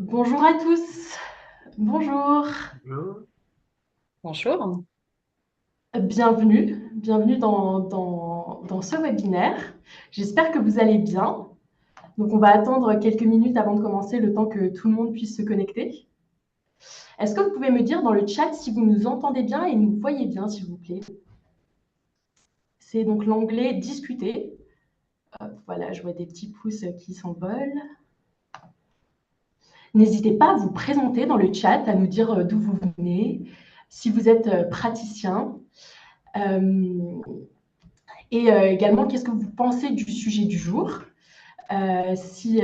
Bonjour à tous. Bonjour. Bonjour. Bonjour. Bienvenue dans ce webinaire. J'espère que vous allez bien. Donc, on va attendre quelques minutes avant de commencer, le temps que tout le monde puisse se connecter. Est-ce que vous pouvez me dire dans le chat si vous nous entendez bien et nous voyez bien, s'il vous plaît? C'est donc l'onglet discuter. Hop, voilà, je vois des petits pouces qui s'envolent. N'hésitez pas à vous présenter dans le chat, à nous dire d'où vous venez, si vous êtes praticien. Et également, qu'est-ce que vous pensez du sujet du jour? Si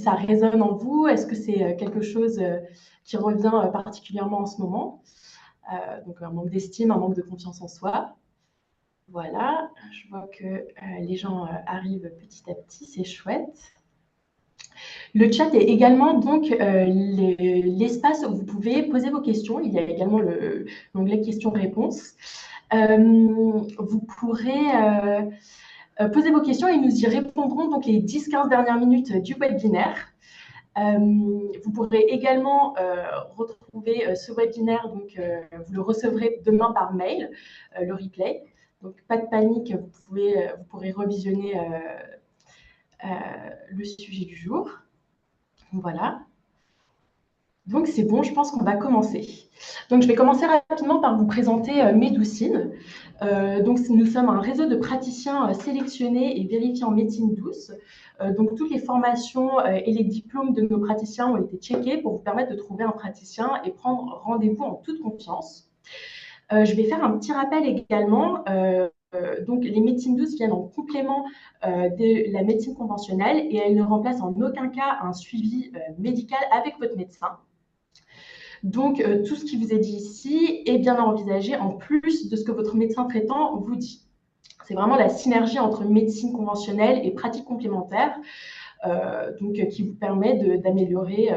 ça résonne en vous, est-ce que c'est quelque chose qui revient particulièrement en ce moment? Donc un manque d'estime, un manque de confiance en soi. Voilà, je vois que les gens arrivent petit à petit, c'est chouette. Le chat est également donc l'espace où vous pouvez poser vos questions. Il y a également l'onglet questions-réponses. Vous pourrez poser vos questions et nous y répondrons donc les 10-15 dernières minutes du webinaire. Vous pourrez également retrouver ce webinaire, donc vous le recevrez demain par mail, le replay. Donc pas de panique, vous pourrez revisionner le sujet du jour. Voilà. Donc c'est bon, je pense qu'on va commencer. Donc je vais commencer rapidement par vous présenter Médoucine. Donc nous sommes un réseau de praticiens sélectionnés et vérifiés en médecine douce. Donc toutes les formations et les diplômes de nos praticiens ont été checkés pour vous permettre de trouver un praticien et prendre rendez-vous en toute confiance. Je vais faire un petit rappel également. Donc, les médecines douces viennent en complément de la médecine conventionnelle et elles ne remplacent en aucun cas un suivi médical avec votre médecin. Donc, tout ce qui vous est dit ici est bien à envisager en plus de ce que votre médecin traitant vous dit. C'est vraiment la synergie entre médecine conventionnelle et pratique complémentaire qui vous permet d'améliorer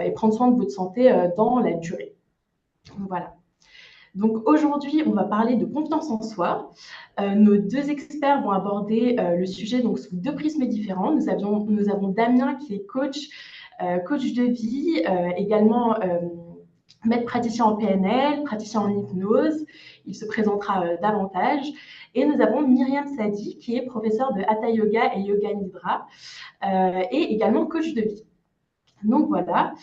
et prendre soin de votre santé dans la durée. Voilà. Donc aujourd'hui, on va parler de confiance en soi. Nos deux experts vont aborder le sujet donc, sous deux prismes différents. Nous avons Damien qui est coach de vie, également maître praticien en PNL, praticien en hypnose. Il se présentera davantage. Et nous avons Myriam Sadi qui est professeure de Hatha Yoga et Yoga Nidra et également coach de vie. Donc voilà.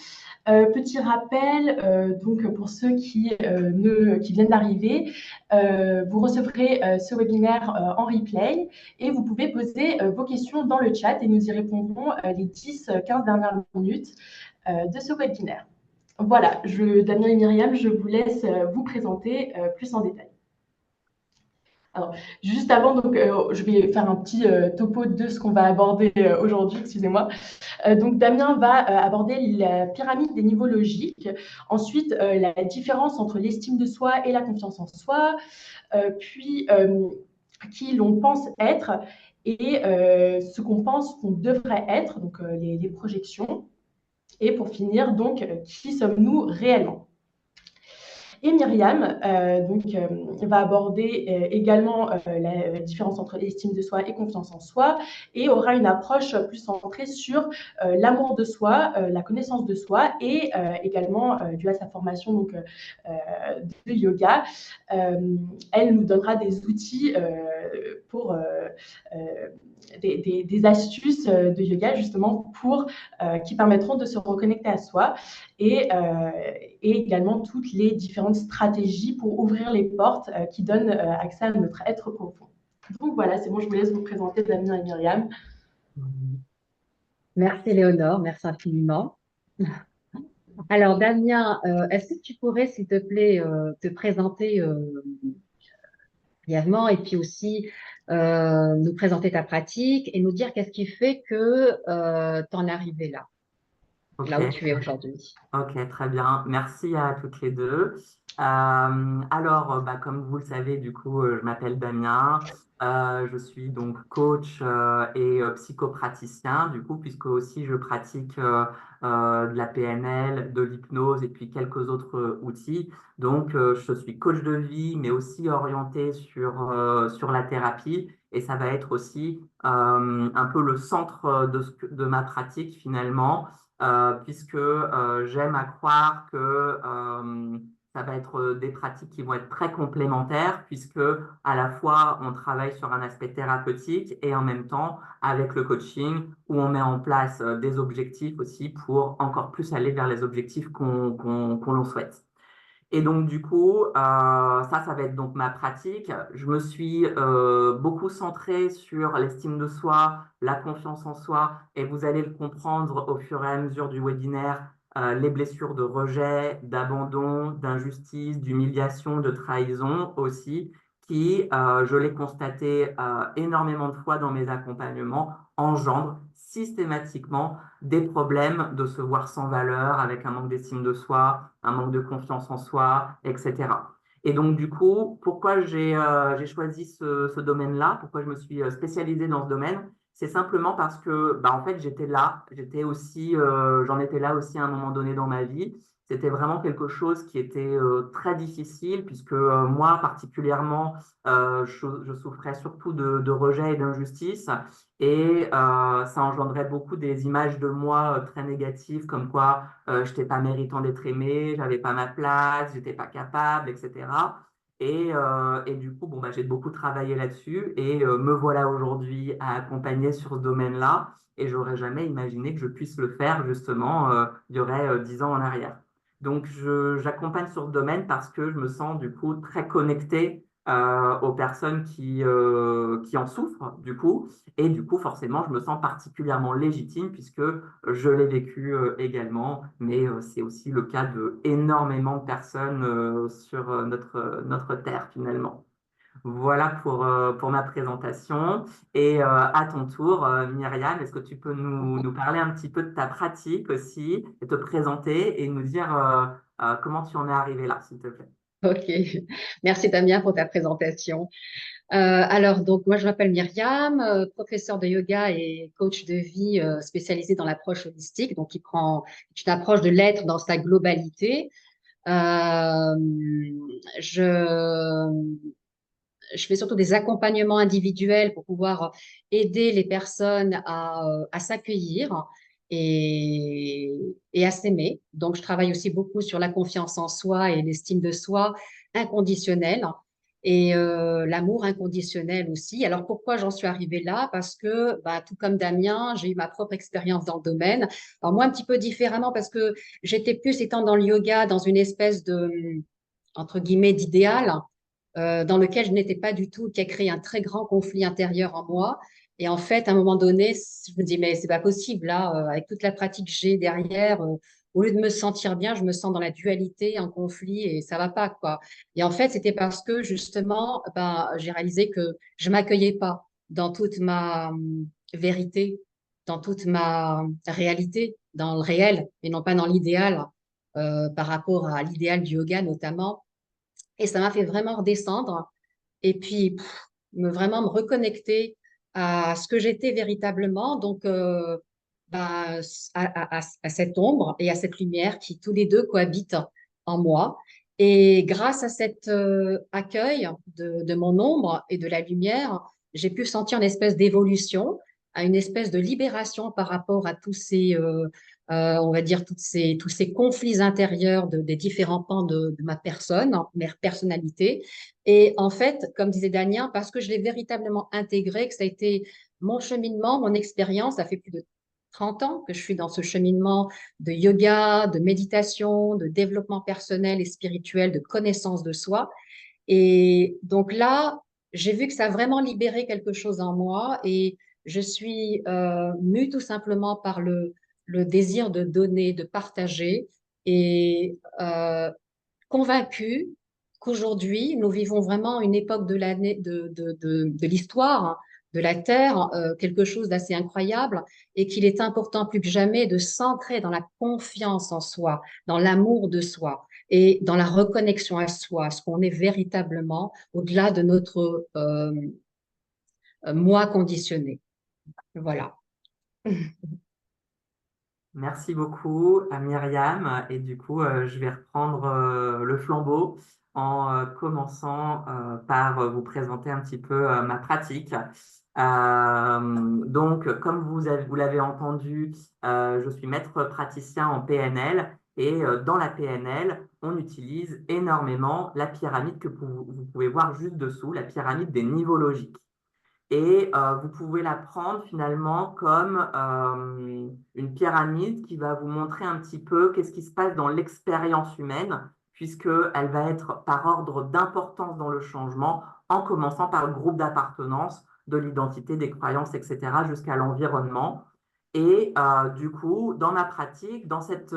Petit rappel, donc pour ceux qui viennent d'arriver, vous recevrez ce webinaire en replay et vous pouvez poser vos questions dans le chat et nous y répondrons les 10-15 dernières minutes de ce webinaire. Voilà, Damien et Myriam, je vous laisse vous présenter plus en détail. Alors, juste avant, donc, je vais faire un petit topo de ce qu'on va aborder aujourd'hui, excusez-moi. Donc, Damien va aborder la pyramide des niveaux logiques. Ensuite, la différence entre l'estime de soi et la confiance en soi. Puis, qui l'on pense être et ce qu'on pense qu'on devrait être, donc les projections. Et pour finir, donc, qui sommes-nous réellement? Et Myriam va aborder également la différence entre estime de soi et confiance en soi et aura une approche plus centrée sur l'amour de soi, la connaissance de soi et également dû à sa formation de yoga. Elle nous donnera des outils pour des astuces de yoga justement qui permettront de se reconnecter à soi et également toutes les différentes stratégies pour ouvrir les portes qui donnent accès à notre être profond. Donc voilà, c'est bon, je vous laisse vous présenter Damien et Myriam. Merci Léonore, merci infiniment. Alors Damien, est-ce que tu pourrais, s'il te plaît, te présenter brièvement et puis aussi nous présenter ta pratique et nous dire qu'est-ce qui fait que tu en es arrivé là, Ok, là où tu es aujourd'hui. ok, très bien. Merci à toutes les deux. Comme vous le savez, du coup, je m'appelle Damien. Je suis donc coach et psychopraticien, du coup, puisque aussi je pratique de la PNL, de l'hypnose et puis quelques autres outils. Donc, je suis coach de vie, mais aussi orienté sur la thérapie. Et ça va être aussi un peu le centre de ma pratique finalement. puisque j'aime à croire que ça va être des pratiques qui vont être très complémentaires, puisque à la fois on travaille sur un aspect thérapeutique et en même temps avec le coaching où on met en place des objectifs aussi pour encore plus aller vers les objectifs qu'on l'on souhaite. Et donc, du coup, ça va être donc ma pratique. Je me suis beaucoup centrée sur l'estime de soi, la confiance en soi, et vous allez le comprendre au fur et à mesure du webinaire, les blessures de rejet, d'abandon, d'injustice, d'humiliation, de trahison aussi, qui, je l'ai constaté énormément de fois dans mes accompagnements, engendrent systématiquement des problèmes de se voir sans valeur, avec un manque d'estime de soi, un manque de confiance en soi, etc. Et donc, du coup, pourquoi j'ai choisi ce domaine-là, pourquoi je me suis spécialisée dans ce domaine, c'est simplement parce que, bah, en fait, j'en étais là aussi à un moment donné dans ma vie. C'était vraiment quelque chose qui était très difficile, puisque moi, particulièrement, je souffrais surtout de rejet et d'injustice. Et ça engendrait beaucoup des images de moi très négatives, comme quoi je n'étais pas méritant d'être aimé, j'avais pas ma place, j'étais pas capable, etc. Et du coup, bon, bah, j'ai beaucoup travaillé là-dessus et me voilà aujourd'hui à accompagner sur ce domaine-là. Et j'aurais jamais imaginé que je puisse le faire justement il y aurait 10 ans en arrière. Donc, j'accompagne sur ce domaine parce que je me sens du coup très connectée aux personnes qui en souffrent du coup. Et du coup, forcément, je me sens particulièrement légitime puisque je l'ai vécu également, mais c'est aussi le cas de énormément de personnes sur notre terre finalement. Voilà pour ma présentation. Et à ton tour, Myriam, est-ce que tu peux nous parler un petit peu de ta pratique aussi, et te présenter et nous dire comment tu en es arrivé là, s'il te plaît? Ok, merci Damien pour ta présentation. Alors, donc, moi, je m'appelle Myriam, professeure de yoga et coach de vie spécialisée dans l'approche holistique, donc qui prend une approche de l'être dans sa globalité. Euh, je, je fais surtout des accompagnements individuels pour pouvoir aider les personnes à s'accueillir et, et à s'aimer. Donc, je travaille aussi beaucoup sur la confiance en soi et l'estime de soi inconditionnelle et l'amour inconditionnel aussi. Alors, pourquoi j'en suis arrivée là? Parce que, bah, tout comme Damien, j'ai eu ma propre expérience dans le domaine. Alors, moi, un petit peu différemment parce que j'étais plus étant dans le yoga, dans une espèce de, entre guillemets, d'idéal dans lequel je n'étais pas du tout, qui a créé un très grand conflit intérieur en moi. Et en fait, à un moment donné, je me dis, mais c'est pas possible, là, avec toute la pratique que j'ai derrière, au lieu de me sentir bien, je me sens dans la dualité, en conflit, et ça va pas, quoi. Et en fait, c'était parce que, justement, ben, j'ai réalisé que je m'accueillais pas dans toute ma vérité, dans toute ma réalité, dans le réel, et non pas dans l'idéal, par rapport à l'idéal du yoga, notamment. Et ça m'a fait vraiment redescendre et puis vraiment me reconnecter à ce que j'étais véritablement, donc bah, à cette ombre et à cette lumière qui tous les deux cohabitent en moi. Et grâce à cet accueil de mon ombre et de la lumière, j'ai pu sentir une espèce d'évolution, à une espèce de libération par rapport à tous ces, on va dire, tous ces conflits intérieurs des différents pans de ma personne, ma personnalité. Et en fait, comme disait Damien, parce que je l'ai véritablement intégré, que ça a été mon cheminement, mon expérience, ça fait plus de 30 ans que je suis dans ce cheminement de yoga, de méditation, de développement personnel et spirituel, de connaissance de soi. Et donc là, j'ai vu que ça a vraiment libéré quelque chose en moi et je suis mue tout simplement par le désir de donner, de partager et convaincue qu'aujourd'hui, nous vivons vraiment une époque de l'année, de l'histoire, hein, de la Terre, quelque chose d'assez incroyable, et qu'il est important plus que jamais de s'ancrer dans la confiance en soi, dans l'amour de soi et dans la reconnexion à soi, à ce qu'on est véritablement au-delà de notre moi conditionné. Voilà. Merci beaucoup à Myriam. Et du coup, je vais reprendre le flambeau en commençant par vous présenter un petit peu ma pratique. Donc, comme vous l'avez entendu, je suis maître praticien en PNL et dans la PNL, on utilise énormément la pyramide que vous pouvez voir juste dessous, la pyramide des niveaux logiques. Et vous pouvez la prendre finalement comme une pyramide qui va vous montrer un petit peu qu'est-ce qui se passe dans l'expérience humaine, puisqu'elle va être par ordre d'importance dans le changement, en commençant par le groupe d'appartenance, de l'identité, des croyances, etc., jusqu'à l'environnement. Et du coup, dans ma pratique, dans cette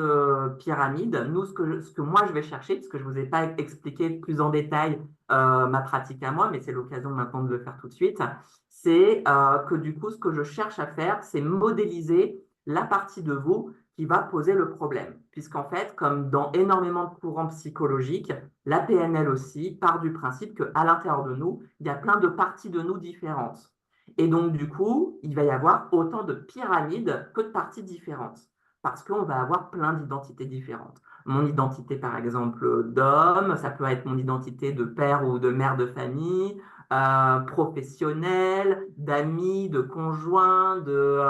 pyramide, nous, ce que moi je vais chercher, parce que je ne vous ai pas expliqué plus en détail ma pratique à moi, mais c'est l'occasion maintenant de le faire tout de suite, c'est que du coup, ce que je cherche à faire, c'est modéliser la partie de vous qui va poser le problème. Puisqu'en fait, comme dans énormément de courants psychologiques, la PNL aussi part du principe qu'à l'intérieur de nous, il y a plein de parties de nous différentes. Et donc, du coup, il va y avoir autant de pyramides que de parties différentes. Parce qu'on va avoir plein d'identités différentes. Mon identité, par exemple, d'homme, ça peut être mon identité de père ou de mère de famille, professionnel, d'amis, de conjoints, de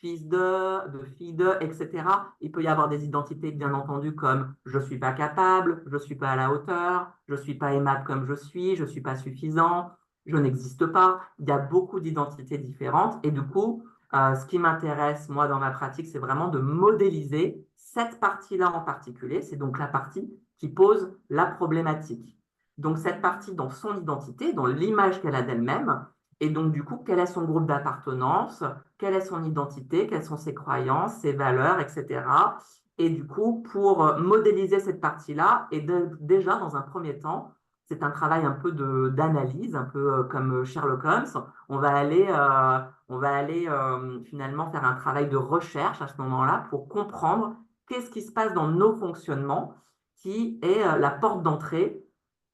fils de fille de, etc. Il peut y avoir des identités, bien entendu, comme je ne suis pas capable, je ne suis pas à la hauteur, je ne suis pas aimable comme je ne suis pas suffisant, je n'existe pas. Il y a beaucoup d'identités différentes et du coup, ce qui m'intéresse, moi, dans ma pratique, c'est vraiment de modéliser cette partie-là en particulier. C'est donc la partie qui pose la problématique. Donc, cette partie dans son identité, dans l'image qu'elle a d'elle-même, et donc, du coup, quel est son groupe d'appartenance, quelle est son identité, quelles sont ses croyances, ses valeurs, etc. Et du coup, pour modéliser cette partie-là, et déjà, dans un premier temps, c'est un travail un peu d'analyse, un peu comme Sherlock Holmes. On va aller finalement faire un travail de recherche à ce moment-là pour comprendre qu'est-ce qui se passe dans nos fonctionnements, qui est la porte d'entrée,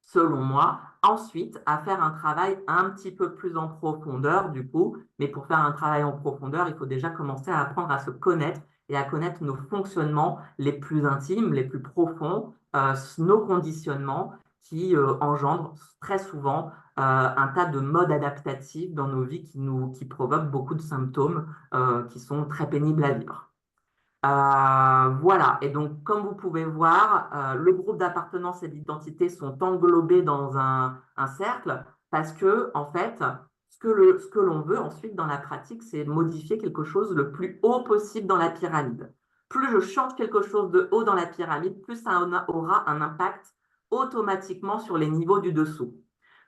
selon moi, ensuite à faire un travail un petit peu plus en profondeur, du coup. Mais pour faire un travail en profondeur, il faut déjà commencer à apprendre à se connaître et à connaître nos fonctionnements les plus intimes, les plus profonds, nos conditionnements qui engendrent très souvent un tas de modes adaptatifs dans nos vies qui provoquent beaucoup de symptômes qui sont très pénibles à vivre. Voilà, et donc comme vous pouvez voir, le groupe d'appartenance et d'identité sont englobés dans un cercle parce que, en fait, ce que l'on veut ensuite dans la pratique, c'est modifier quelque chose le plus haut possible dans la pyramide. Plus je change quelque chose de haut dans la pyramide, plus ça aura un impact automatiquement sur les niveaux du dessous.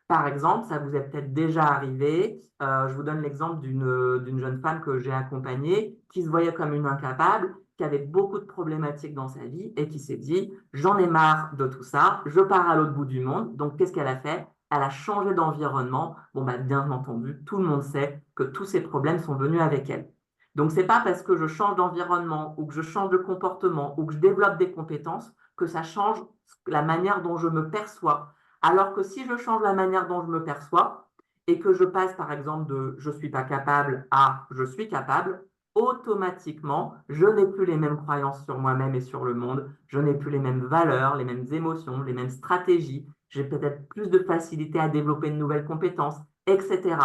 Par exemple, ça vous est peut-être déjà arrivé, je vous donne l'exemple d'une jeune femme que j'ai accompagnée qui se voyait comme une incapable, qui avait beaucoup de problématiques dans sa vie et qui s'est dit, j'en ai marre de tout ça, je pars à l'autre bout du monde. Donc, qu'est-ce qu'elle a fait? Elle a changé d'environnement. Bon, bah, bien entendu, tout le monde sait que tous ces problèmes sont venus avec elle. Donc, c'est pas parce que je change d'environnement ou que je change de comportement ou que je développe des compétences que ça change la manière dont je me perçois. Alors que si je change la manière dont je me perçois et que je passe par exemple de je ne suis pas capable à je suis capable, automatiquement, je n'ai plus les mêmes croyances sur moi-même et sur le monde, je n'ai plus les mêmes valeurs, les mêmes émotions, les mêmes stratégies, j'ai peut-être plus de facilité à développer de nouvelles compétences, etc.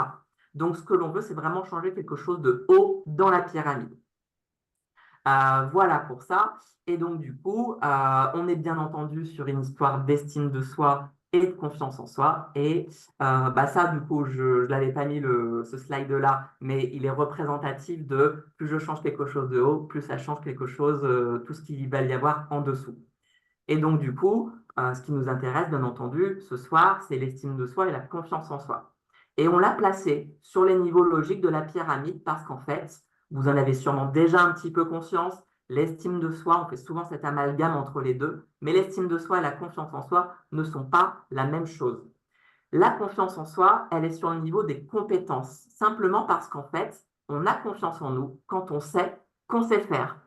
Donc ce que l'on veut, c'est vraiment changer quelque chose de haut dans la pyramide. Voilà pour ça. Et donc, du coup, on est bien entendu sur une histoire d'estime de soi et de confiance en soi. Et bah ça, du coup, je ne l'avais pas mis ce slide-là, mais il est représentatif de plus je change quelque chose de haut, plus ça change quelque chose, tout ce qu'il va y avoir en dessous. Et donc, du coup, ce qui nous intéresse, bien entendu, ce soir, c'est l'estime de soi et la confiance en soi. Et on l'a placé sur les niveaux logiques de la pyramide parce qu'en fait, vous en avez sûrement déjà un petit peu conscience, l'estime de soi, on fait souvent cet amalgame entre les deux, mais l'estime de soi et la confiance en soi ne sont pas la même chose. La confiance en soi, elle est sur le niveau des compétences, simplement parce qu'en fait, on a confiance en nous quand on sait qu'on sait faire.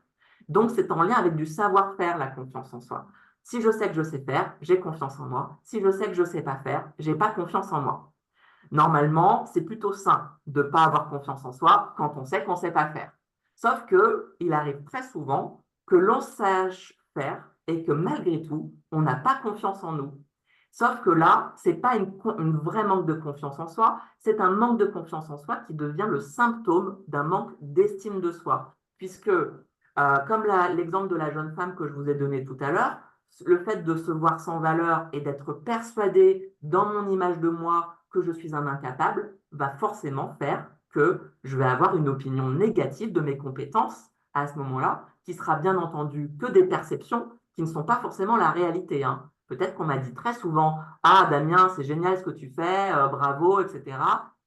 Donc, c'est en lien avec du savoir-faire, la confiance en soi. Si je sais que je sais faire, j'ai confiance en moi. Si je sais que je ne sais pas faire, je n'ai pas confiance en moi. Normalement, c'est plutôt sain de ne pas avoir confiance en soi quand on sait qu'on ne sait pas faire. Sauf qu'il arrive très souvent que l'on sache faire et que malgré tout, on n'a pas confiance en nous. Sauf que là, ce n'est pas une vraie manque de confiance en soi, c'est un manque de confiance en soi qui devient le symptôme d'un manque d'estime de soi. Puisque, comme l'exemple de la jeune femme que je vous ai donné tout à l'heure, le fait de se voir sans valeur et d'être persuadé dans mon image de moi que je suis un incapable va forcément faire que je vais avoir une opinion négative de mes compétences à ce moment-là, qui sera bien entendu que des perceptions qui ne sont pas forcément la réalité, hein. Peut-être qu'on m'a dit très souvent, ah Damien, c'est génial ce que tu fais, bravo, etc.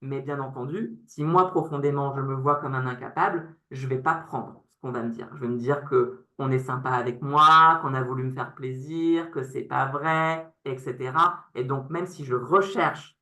Mais bien entendu, si moi profondément je me vois comme un incapable, je ne vais pas prendre ce qu'on va me dire. Je vais me dire qu'on est sympa avec moi, qu'on a voulu me faire plaisir, que c'est pas vrai, etc. Et donc même si je recherche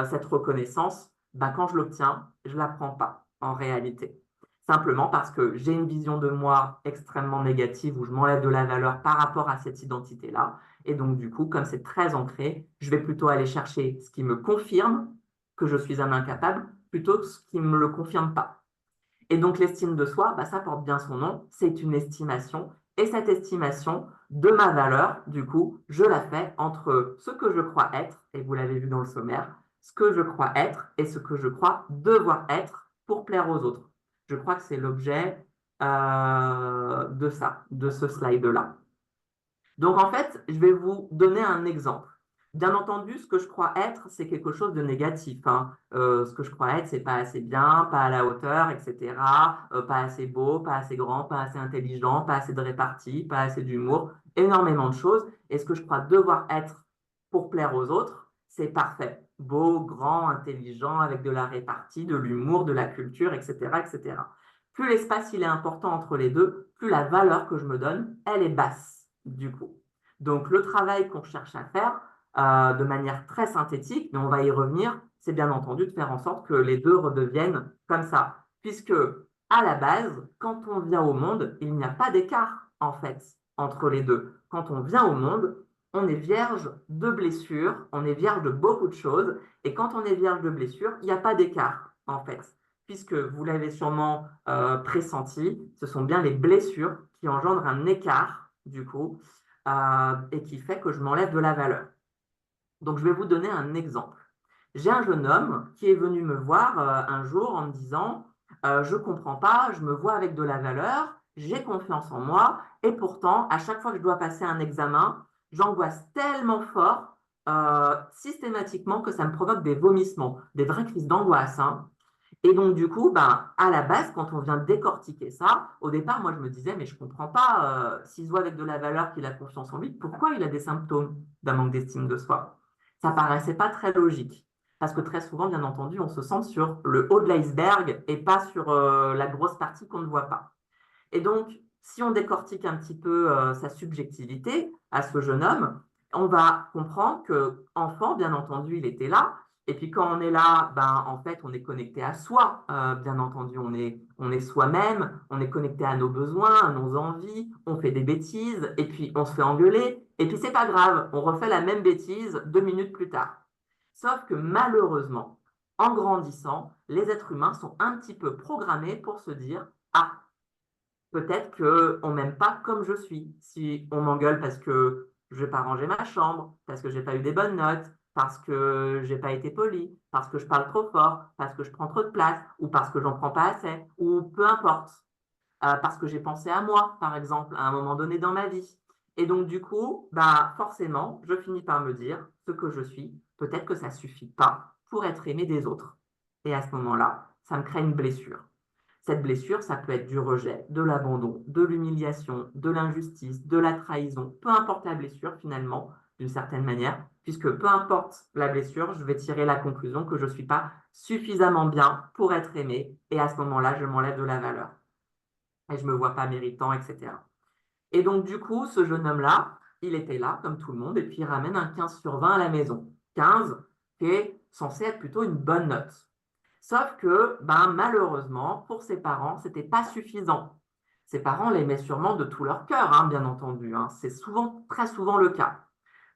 cette reconnaissance, bah, quand je l'obtiens, je ne la prends pas en réalité. Simplement parce que j'ai une vision de moi extrêmement négative où je m'enlève de la valeur par rapport à cette identité-là. Et donc, du coup, comme c'est très ancré, je vais plutôt aller chercher ce qui me confirme que je suis un incapable plutôt que ce qui ne me le confirme pas. Et donc, l'estime de soi, bah, ça porte bien son nom, c'est une estimation. Et cette estimation de ma valeur, du coup, je la fais entre ce que je crois être, et vous l'avez vu dans le sommaire, ce que je crois être et ce que je crois devoir être pour plaire aux autres. Je crois que c'est l'objet de ça, de ce slide-là. Donc, en fait, je vais vous donner un exemple. Bien entendu, ce que je crois être, c'est quelque chose de négatif, hein. Ce que je crois être, c'est pas assez bien, pas à la hauteur, etc. Pas assez beau, pas assez grand, pas assez intelligent, pas assez de répartie, pas assez d'humour, énormément de choses. Et ce que je crois devoir être pour plaire aux autres, c'est parfait. Beau, grand, intelligent, avec de la répartie, de l'humour, de la culture, etc., etc. Plus l'espace il est important entre les deux, plus la valeur que je me donne, elle est basse du coup. Donc le travail qu'on cherche à faire de manière très synthétique, mais on va y revenir, c'est bien entendu de faire en sorte que les deux redeviennent comme ça. Puisque à la base, quand on vient au monde, il n'y a pas d'écart en fait entre les deux. Quand on vient au monde, on est vierge de blessures, on est vierge de beaucoup de choses, et quand on est vierge de blessures, il n'y a pas d'écart en fait. Puisque vous l'avez sûrement pressenti, ce sont bien les blessures qui engendrent un écart, du coup, et qui fait que je m'enlève de la valeur. Donc, je vais vous donner un exemple. J'ai un jeune homme qui est venu me voir un jour en me disant je ne comprends pas, je me vois avec de la valeur, j'ai confiance en moi, et pourtant, à chaque fois que je dois passer un examen, j'angoisse tellement fort, systématiquement, que ça me provoque des vomissements, des vraies crises d'angoisse, hein. Et donc, du coup, ben, à la base, quand on vient décortiquer ça, au départ, moi, je me disais, mais je ne comprends pas, s'il se voit avec de la valeur, qu'il a confiance en lui, pourquoi il a des symptômes d'un manque d'estime de soi? Ça ne paraissait pas très logique. Parce que très souvent, bien entendu, on se centre sur le haut de l'iceberg et pas sur la grosse partie qu'on ne voit pas. Et donc, si on décortique un petit peu sa subjectivité à ce jeune homme, on va comprendre que enfant, bien entendu, il était là. Et puis quand on est là, ben, en fait, on est connecté à soi. Bien entendu, on est soi-même, on est connecté à nos besoins, à nos envies, on fait des bêtises, et puis on se fait engueuler. Et puis c'est pas grave, on refait la même bêtise 2 minutes plus tard. Sauf que malheureusement, en grandissant, les êtres humains sont un petit peu programmés pour se dire, ah, peut-être qu'on ne m'aime pas comme je suis. Si on m'engueule parce que je n'ai pas rangé ma chambre, parce que je n'ai pas eu des bonnes notes, parce que je n'ai pas été poli, parce que je parle trop fort, parce que je prends trop de place, ou parce que j'en prends pas assez, ou peu importe, parce que j'ai pensé à moi, par exemple, à un moment donné dans ma vie. Et donc, du coup, bah, forcément, je finis par me dire ce que je suis. Peut-être que ça ne suffit pas pour être aimé des autres. Et à ce moment-là, ça me crée une blessure. Cette blessure, ça peut être du rejet, de l'abandon, de l'humiliation, de l'injustice, de la trahison, peu importe la blessure finalement, d'une certaine manière, puisque peu importe la blessure, je vais tirer la conclusion que je ne suis pas suffisamment bien pour être aimé, et à ce moment-là, je m'enlève de la valeur, et je ne me vois pas méritant, etc. Et donc du coup, ce jeune homme-là, il était là, comme tout le monde, et puis il ramène un 15 sur 20 à la maison. 15, qui est censé être plutôt une bonne note. Sauf que, ben, malheureusement, pour ses parents, ce n'était pas suffisant. Ses parents l'aimaient sûrement de tout leur cœur, hein, bien entendu, hein. C'est souvent, très souvent le cas.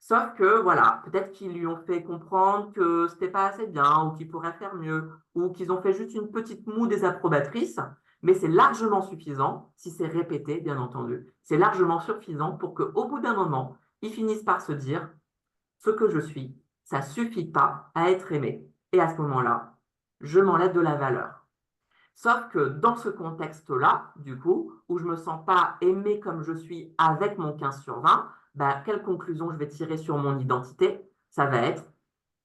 Sauf que, voilà, peut-être qu'ils lui ont fait comprendre que ce n'était pas assez bien, ou qu'il pourrait faire mieux, ou qu'ils ont fait juste une petite moue désapprobatrice, mais c'est largement suffisant, si c'est répété, bien entendu, c'est largement suffisant pour qu'au bout d'un moment, ils finissent par se dire ce que je suis, ça suffit pas à être aimé. Et à ce moment-là, je m'enlève de la valeur. Sauf que dans ce contexte-là, du coup, où je ne me sens pas aimé comme je suis avec mon 15 sur 20, bah, quelle conclusion je vais tirer sur mon identité? Ça va être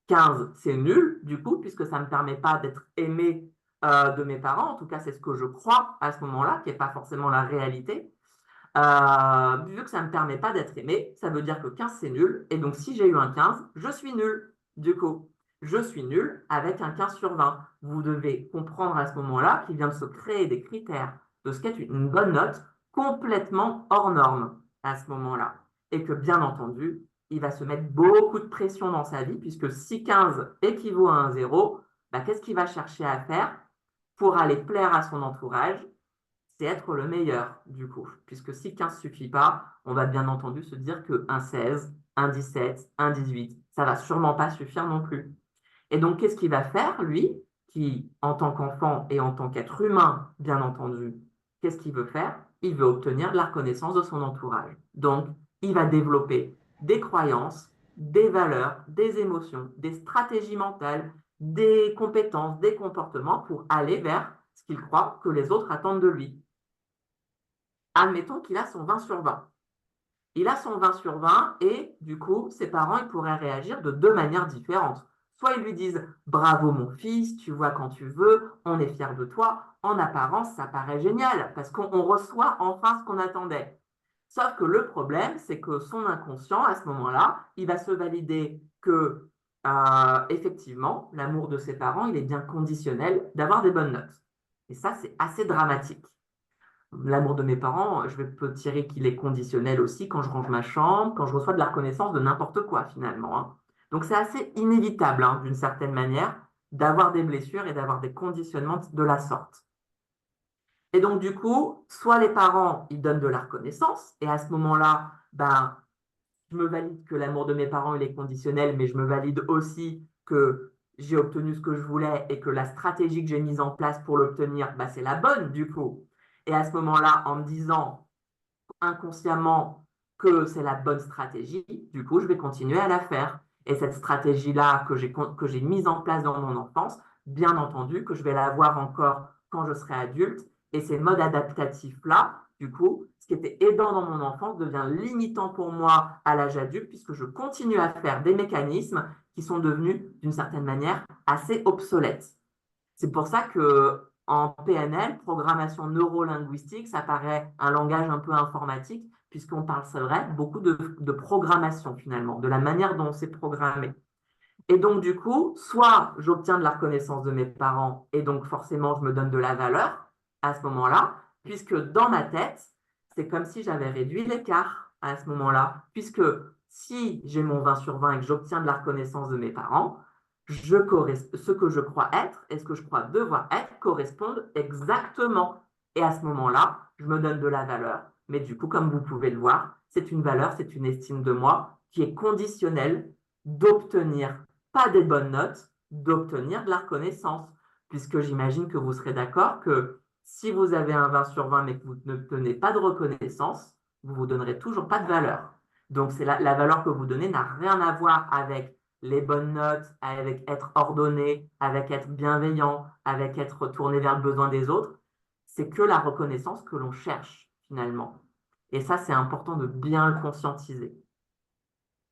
15, c'est nul, du coup, puisque ça ne me permet pas d'être aimé de mes parents. En tout cas, c'est ce que je crois à ce moment-là, qui n'est pas forcément la réalité. Vu que ça ne me permet pas d'être aimé, ça veut dire que 15 c'est nul. Et donc, si j'ai eu un 15, je suis nul. Du coup, je suis nul avec un 15 sur 20. Vous devez comprendre à ce moment-là qu'il vient de se créer des critères de ce qu'est une bonne note complètement hors norme à ce moment-là. Et que, bien entendu, il va se mettre beaucoup de pression dans sa vie, puisque si 15 équivaut à un 0, bah, qu'est-ce qu'il va chercher à faire pour aller plaire à son entourage? C'est être le meilleur, du coup. Puisque si 15 ne suffit pas, on va bien entendu se dire qu'un 16, un 17, un 18, ça va sûrement pas suffire non plus. Et donc, qu'est-ce qu'il va faire, lui, qui, en tant qu'enfant et en tant qu'être humain, bien entendu, qu'est-ce qu'il veut faire? Il veut obtenir de la reconnaissance de son entourage. Donc, il va développer des croyances, des valeurs, des émotions, des stratégies mentales, des compétences, des comportements pour aller vers ce qu'il croit que les autres attendent de lui. Admettons qu'il a son 20 sur 20. Il a son 20 sur 20 et du coup, ses parents ils pourraient réagir de deux manières différentes. Soit ils lui disent bravo mon fils, tu vois quand tu veux, on est fiers de toi. En apparence, ça paraît génial parce qu'on reçoit enfin ce qu'on attendait. Sauf que le problème, c'est que son inconscient, à ce moment-là, il va se valider que effectivement, l'amour de ses parents, il est bien conditionnel d'avoir des bonnes notes. Et ça, c'est assez dramatique. L'amour de mes parents, je peux tirer qu'il est conditionnel aussi quand je range ma chambre, quand je reçois de la reconnaissance de n'importe quoi finalement, hein. Donc c'est assez inévitable, hein, d'une certaine manière, d'avoir des blessures et d'avoir des conditionnements de la sorte. Et donc du coup, soit les parents, ils donnent de la reconnaissance, et à ce moment-là, ben, je me valide que l'amour de mes parents, il est conditionnel, mais je me valide aussi que j'ai obtenu ce que je voulais et que la stratégie que j'ai mise en place pour l'obtenir, bah, c'est la bonne du coup. Et à ce moment-là, en me disant inconsciemment que c'est la bonne stratégie, du coup, je vais continuer à la faire. Et cette stratégie-là que j'ai mise en place dans mon enfance, bien entendu, que je vais la voir encore quand je serai adulte. Et ces modes adaptatifs-là, du coup, ce qui était aidant dans mon enfance devient limitant pour moi à l'âge adulte, puisque je continue à faire des mécanismes qui sont devenus, d'une certaine manière, assez obsolètes. C'est pour ça que en PNL, programmation neurolinguistique, ça paraît un langage un peu informatique, puisqu'on parle, c'est vrai, beaucoup de programmation finalement, de la manière dont c'est programmé. Et donc, du coup, soit j'obtiens de la reconnaissance de mes parents, et donc forcément, je me donne de la valeur à ce moment-là, puisque dans ma tête, c'est comme si j'avais réduit l'écart à ce moment-là, puisque si j'ai mon 20 sur 20 et que j'obtiens de la reconnaissance de mes parents, ce que je crois être et ce que je crois devoir être correspondent exactement. Et à ce moment-là, je me donne de la valeur. Mais du coup, comme vous pouvez le voir, c'est une valeur, c'est une estime de moi qui est conditionnelle d'obtenir pas des bonnes notes, d'obtenir de la reconnaissance. Puisque j'imagine que vous serez d'accord que si vous avez un 20 sur 20 mais que vous n'obtenez pas de reconnaissance, vous ne vous donnerez toujours pas de valeur. Donc, c'est la valeur que vous donnez n'a rien à voir avec les bonnes notes, avec être ordonné, avec être bienveillant, avec être tourné vers le besoin des autres. C'est que la reconnaissance que l'on cherche finalement. Et ça, c'est important de bien le conscientiser.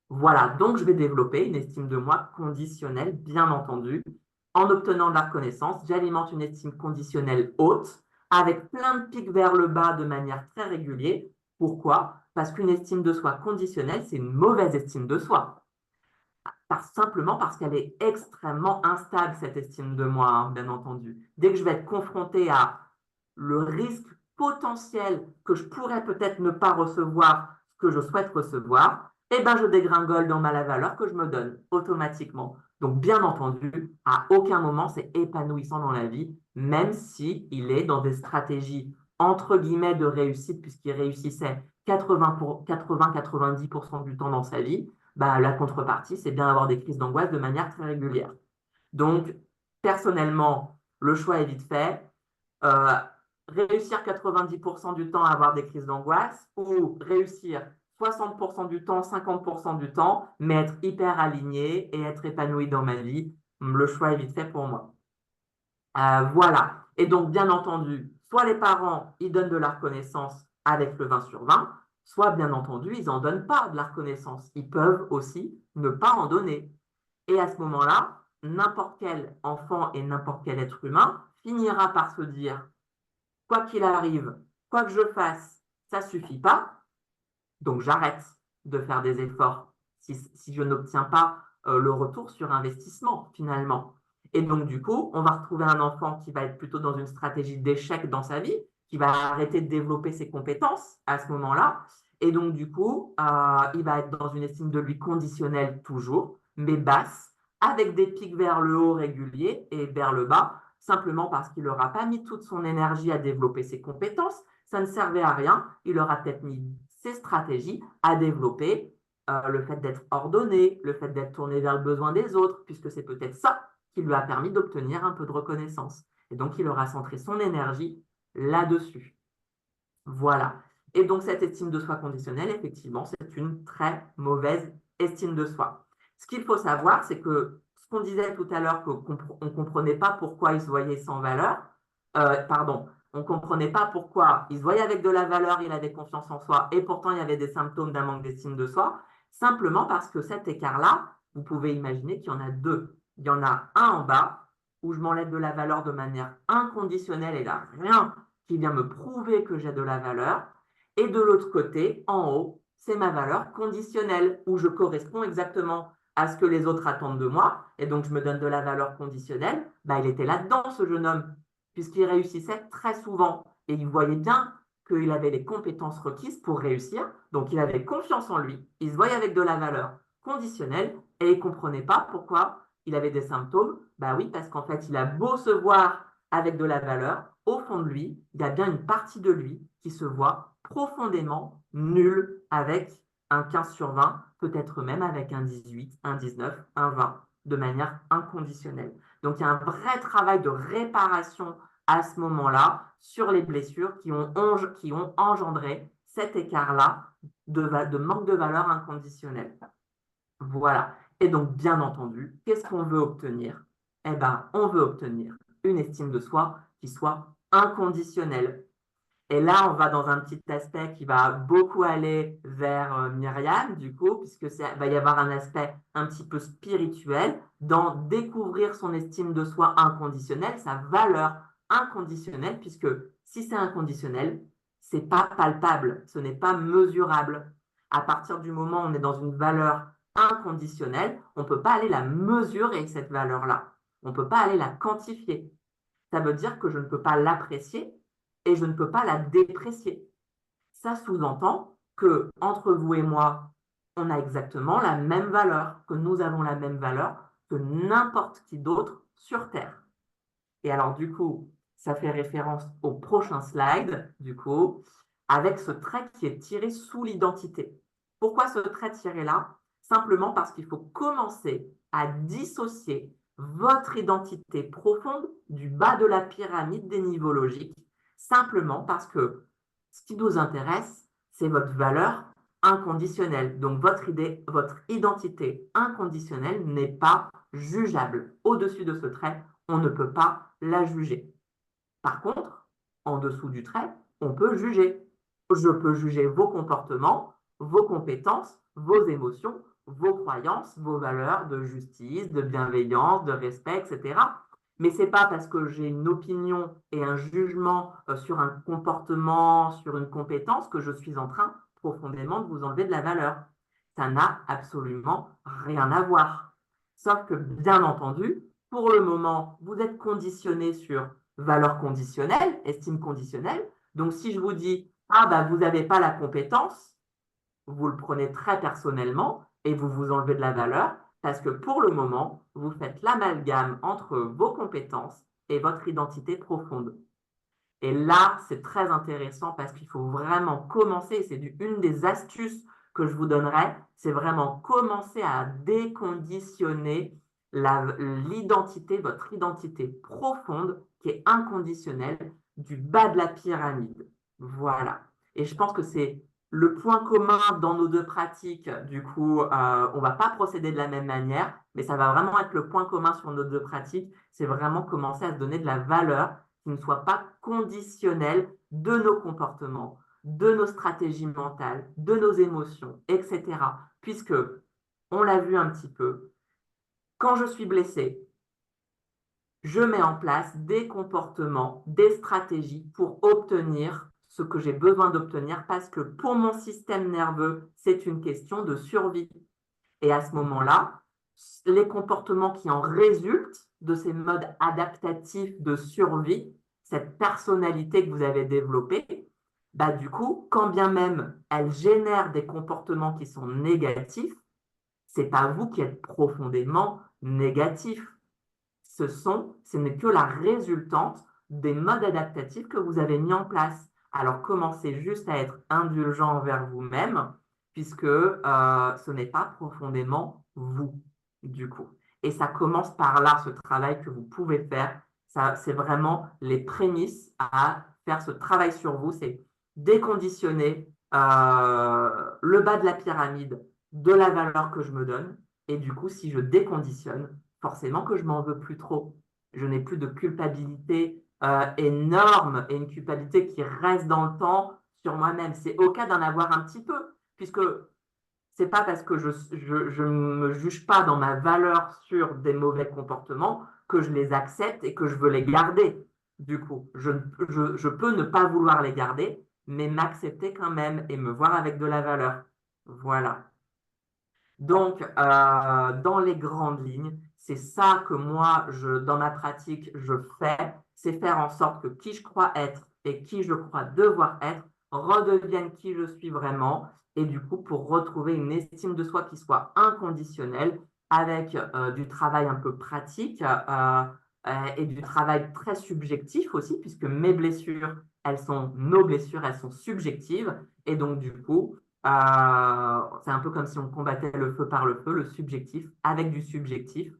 Voilà, donc je vais développer une estime de moi conditionnelle, bien entendu. En obtenant de la reconnaissance, j'alimente une estime conditionnelle haute, avec plein de pics vers le bas de manière très régulière. Pourquoi? Parce qu'une estime de soi conditionnelle, c'est une mauvaise estime de soi. Simplement parce qu'elle est extrêmement instable, cette estime de moi, hein, bien entendu. Dès que je vais être confrontée à le risque potentiel que je pourrais peut-être ne pas recevoir ce que je souhaite recevoir, eh ben je dégringole dans ma valeur que je me donne automatiquement. Donc, bien entendu, à aucun moment c'est épanouissant dans la vie, même si il est dans des stratégies entre guillemets de réussite, puisqu'il réussissait 80-90% du temps dans sa vie. Bah, la contrepartie, c'est bien avoir des crises d'angoisse de manière très régulière. Donc, personnellement, le choix est vite fait. Réussir 90% du temps à avoir des crises d'angoisse ou réussir 60% du temps, 50% du temps, mais être hyper aligné et être épanoui dans ma vie. Le choix est vite fait pour moi. Voilà. Et donc, bien entendu, soit les parents, ils donnent de la reconnaissance avec le 20 sur 20, soit, bien entendu, ils n'en donnent pas de la reconnaissance. Ils peuvent aussi ne pas en donner. Et à ce moment-là, n'importe quel enfant et n'importe quel être humain finira par se dire, quoi qu'il arrive, quoi que je fasse, ça ne suffit pas, donc j'arrête de faire des efforts si je n'obtiens pas le retour sur investissement finalement. Et donc du coup, on va retrouver un enfant qui va être plutôt dans une stratégie d'échec dans sa vie, qui va arrêter de développer ses compétences à ce moment-là. Et donc du coup, il va être dans une estime de lui conditionnelle toujours, mais basse, avec des pics vers le haut réguliers et vers le bas, simplement parce qu'il n'aura pas mis toute son énergie à développer ses compétences. Ça ne servait à rien. Il aura peut-être mis ses stratégies à développer, le fait d'être ordonné, le fait d'être tourné vers le besoin des autres, puisque c'est peut-être ça qui lui a permis d'obtenir un peu de reconnaissance. Et donc, il aura centré son énergie là-dessus. Voilà. Et donc, cette estime de soi conditionnelle, effectivement, c'est une très mauvaise estime de soi. Ce qu'il faut savoir, c'est que ce qu'on disait tout à l'heure, qu'on ne comprenait pas pourquoi il se voyait sans valeur, pardon, on ne comprenait pas pourquoi il se voyait avec de la valeur, il avait confiance en soi, et pourtant il y avait des symptômes d'un manque d'estime de soi, simplement parce que cet écart-là, vous pouvez imaginer qu'il y en a deux. Il y en a un en bas, où je m'enlève de la valeur de manière inconditionnelle, et là, rien qui vient me prouver que j'ai de la valeur. Et de l'autre côté, en haut, c'est ma valeur conditionnelle, où je corresponds exactement à ce que les autres attendent de moi, et donc je me donne de la valeur conditionnelle. Bah, il était là-dedans, ce jeune homme, puisqu'il réussissait très souvent, et il voyait bien qu'il avait les compétences requises pour réussir, donc il avait confiance en lui, il se voyait avec de la valeur conditionnelle, et il ne comprenait pas pourquoi il avait des symptômes. Bah oui, parce qu'en fait, il a beau se voir avec de la valeur, au fond de lui, il y a bien une partie de lui qui se voit profondément nul avec un 15 sur 20, peut-être même avec un 18, un 19, un 20, de manière inconditionnelle. Donc il y a un vrai travail de réparation à ce moment-là sur les blessures qui ont engendré cet écart-là de manque de valeur inconditionnelle. Voilà. Et donc, bien entendu, qu'est-ce qu'on veut obtenir? Eh bien, on veut obtenir une estime de soi qui soit inconditionnelle. Et là, on va dans un petit aspect qui va beaucoup aller vers Myriam, du coup, puisque va y avoir un aspect un petit peu spirituel dans découvrir son estime de soi inconditionnelle, sa valeur inconditionnelle, puisque si c'est inconditionnel, c'est pas palpable, ce n'est pas mesurable. À partir du moment où on est dans une valeur inconditionnelle, on ne peut pas aller la mesurer, cette valeur-là. On ne peut pas aller la quantifier. Ça veut dire que je ne peux pas l'apprécier et je ne peux pas la déprécier. Ça sous-entend que entre vous et moi, on a exactement la même valeur, que nous avons la même valeur que n'importe qui d'autre sur Terre. Et alors du coup, ça fait référence au prochain slide, du coup, avec ce trait qui est tiré sous l'identité. Pourquoi ce trait tiré là? Simplement parce qu'il faut commencer à dissocier votre identité profonde du bas de la pyramide des niveaux logiques, simplement parce que ce qui nous intéresse, c'est votre valeur inconditionnelle. Donc votre identité inconditionnelle n'est pas jugeable. Au-dessus de ce trait, on ne peut pas la juger. Par contre, en dessous du trait, on peut juger. Je peux juger vos comportements, vos compétences, vos émotions, vos croyances, vos valeurs de justice, de bienveillance, de respect, etc. Mais ce n'est pas parce que j'ai une opinion et un jugement sur un comportement, sur une compétence, que je suis en train profondément de vous enlever de la valeur. Ça n'a absolument rien à voir. Sauf que, bien entendu, pour le moment, vous êtes conditionné sur valeur conditionnelle, estime conditionnelle. Donc, si je vous dis, ah, bah, vous n'avez pas la compétence, vous le prenez très personnellement et vous vous enlevez de la valeur parce que pour le moment, vous faites l'amalgame entre vos compétences et votre identité profonde. Et là, c'est très intéressant parce qu'il faut vraiment commencer, c'est une des astuces que je vous donnerai, c'est vraiment commencer à déconditionner l'identité, votre identité profonde qui est inconditionnelle du bas de la pyramide. Voilà. Et je pense que c'est Le point commun dans nos deux pratiques, du coup, on ne va pas procéder de la même manière, mais ça va vraiment être le point commun sur nos deux pratiques, c'est vraiment commencer à se donner de la valeur qui ne soit pas conditionnelle de nos comportements, de nos stratégies mentales, de nos émotions, etc. Puisque, on l'a vu un petit peu, quand je suis blessé, je mets en place des comportements, des stratégies pour obtenir ce que j'ai besoin d'obtenir parce que pour mon système nerveux, c'est une question de survie. Et à ce moment-là, les comportements qui en résultent de ces modes adaptatifs de survie, cette personnalité que vous avez développée, bah du coup, quand bien même elle génère des comportements qui sont négatifs, c'est pas vous qui êtes profondément négatif. Ce n'est que la résultante des modes adaptatifs que vous avez mis en place. Alors, commencez juste à être indulgent envers vous-même, puisque ce n'est pas profondément vous, du coup. Et ça commence par là, ce travail que vous pouvez faire. Ça, c'est vraiment les prémices à faire ce travail sur vous, c'est déconditionner le bas de la pyramide de la valeur que je me donne. Et du coup, si je déconditionne, forcément que je m'en veux plus trop. Je n'ai plus de culpabilité énorme et une culpabilité qui reste dans le temps sur moi-même. C'est OK d'en avoir un petit peu, puisque c'est pas parce que je ne me juge pas dans ma valeur sur des mauvais comportements que je les accepte et que je veux les garder. Du coup, je peux ne pas vouloir les garder, mais m'accepter quand même et me voir avec de la valeur. Voilà. Donc, dans les grandes lignes, c'est ça que moi, dans ma pratique, je fais, c'est faire en sorte que qui je crois être et qui je crois devoir être redeviennent qui je suis vraiment. Et du coup, pour retrouver une estime de soi qui soit inconditionnelle, avec du travail un peu pratique et du travail très subjectif aussi, puisque mes blessures, elles sont nos blessures, elles sont subjectives. Et donc, du coup, c'est un peu comme si on combattait le feu par le feu, le subjectif avec du subjectif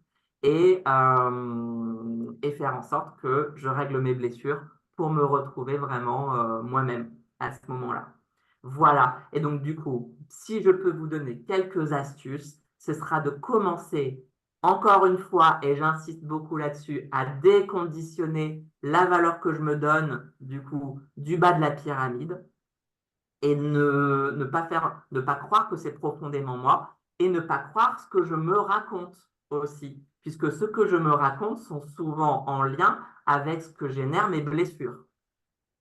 et faire en sorte que je règle mes blessures pour me retrouver vraiment moi-même à ce moment-là. Voilà. Et donc, du coup, si je peux vous donner quelques astuces, ce sera de commencer, encore une fois, et j'insiste beaucoup là-dessus, à déconditionner la valeur que je me donne, du coup, du bas de la pyramide et ne pas croire que c'est profondément moi et ne pas croire ce que je me raconte aussi, puisque ce que je me raconte sont souvent en lien avec ce que génèrent mes blessures,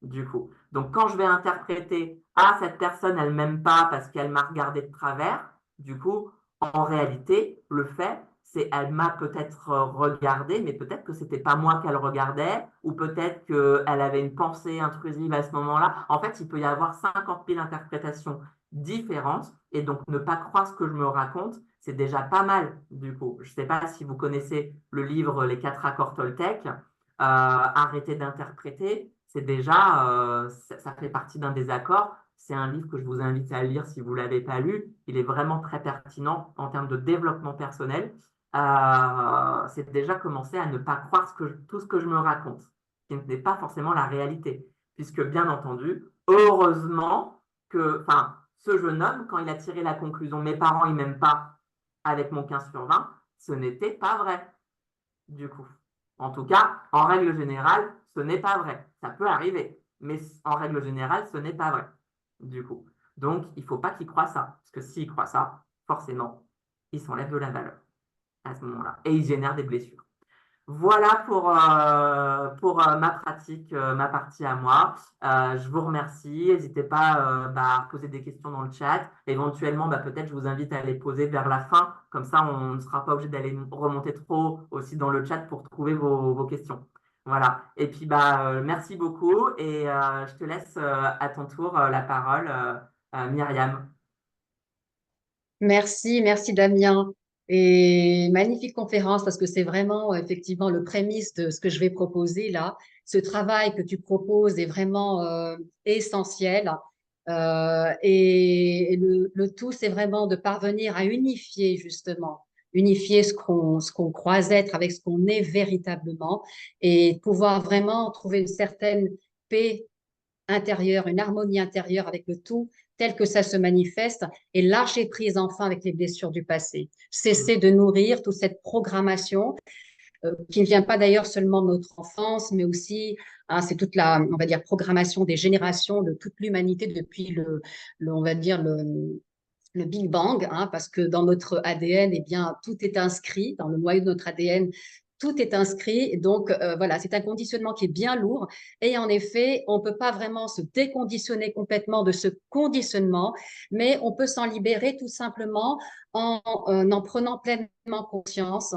du coup. Donc, quand je vais interpréter, ah, cette personne, elle m'aime pas parce qu'elle m'a regardé de travers, du coup, en réalité, le fait, c'est elle m'a peut-être regardé, mais peut-être que c'était pas moi qu'elle regardait, ou peut-être qu'elle avait une pensée intrusive à ce moment-là. En fait, il peut y avoir 50 000 interprétations différentes, et donc ne pas croire ce que je me raconte, c'est déjà pas mal, du coup. Je ne sais pas si vous connaissez le livre Les 4 accords Toltec, Arrêtez d'interpréter, c'est déjà, ça fait partie d'un des accords. C'est un livre que je vous invite à lire si vous ne l'avez pas lu. Il est vraiment très pertinent en termes de développement personnel. C'est déjà commencer à ne pas croire tout ce que je me raconte, qui n'est pas forcément la réalité. Puisque, bien entendu, heureusement que, enfin, ce jeune homme, quand il a tiré la conclusion, mes parents, ils ne m'aiment pas avec mon 15/20, ce n'était pas vrai, du coup. En tout cas, en règle générale, ce n'est pas vrai. Ça peut arriver, mais en règle générale, ce n'est pas vrai, du coup. Donc, il ne faut pas qu'il croie ça, parce que s'il croit ça, forcément, il s'enlève de la valeur à ce moment-là, et il génère des blessures. Voilà pour ma pratique, ma partie à moi. Je vous remercie. N'hésitez pas à poser des questions dans le chat. Éventuellement, peut-être je vous invite à les poser vers la fin. Comme ça, on ne sera pas obligé d'aller remonter trop aussi dans le chat pour trouver vos questions. Voilà. Et puis, merci beaucoup. Et je te laisse à ton tour la parole, Myriam. Merci, merci Damien. Et magnifique conférence parce que c'est vraiment effectivement le prémisse de ce que je vais proposer là. Ce travail que tu proposes est vraiment essentiel. Et le tout, c'est vraiment de parvenir à unifier justement, unifier ce qu'on croit être avec ce qu'on est véritablement et pouvoir vraiment trouver une certaine paix intérieure, une harmonie intérieure avec le tout tel que ça se manifeste et lâcher prise enfin avec les blessures du passé. Cesser de nourrir toute cette programmation qui ne vient pas d'ailleurs seulement de notre enfance, mais aussi, hein, c'est toute la, on va dire, programmation des générations de toute l'humanité depuis on va dire, le Big Bang, hein, parce que dans notre ADN, eh bien, tout est inscrit, dans le noyau de notre ADN, tout est inscrit. Donc, voilà, c'est un conditionnement qui est bien lourd. Et en effet, on ne peut pas vraiment se déconditionner complètement de ce conditionnement, mais on peut s'en libérer tout simplement en prenant pleinement conscience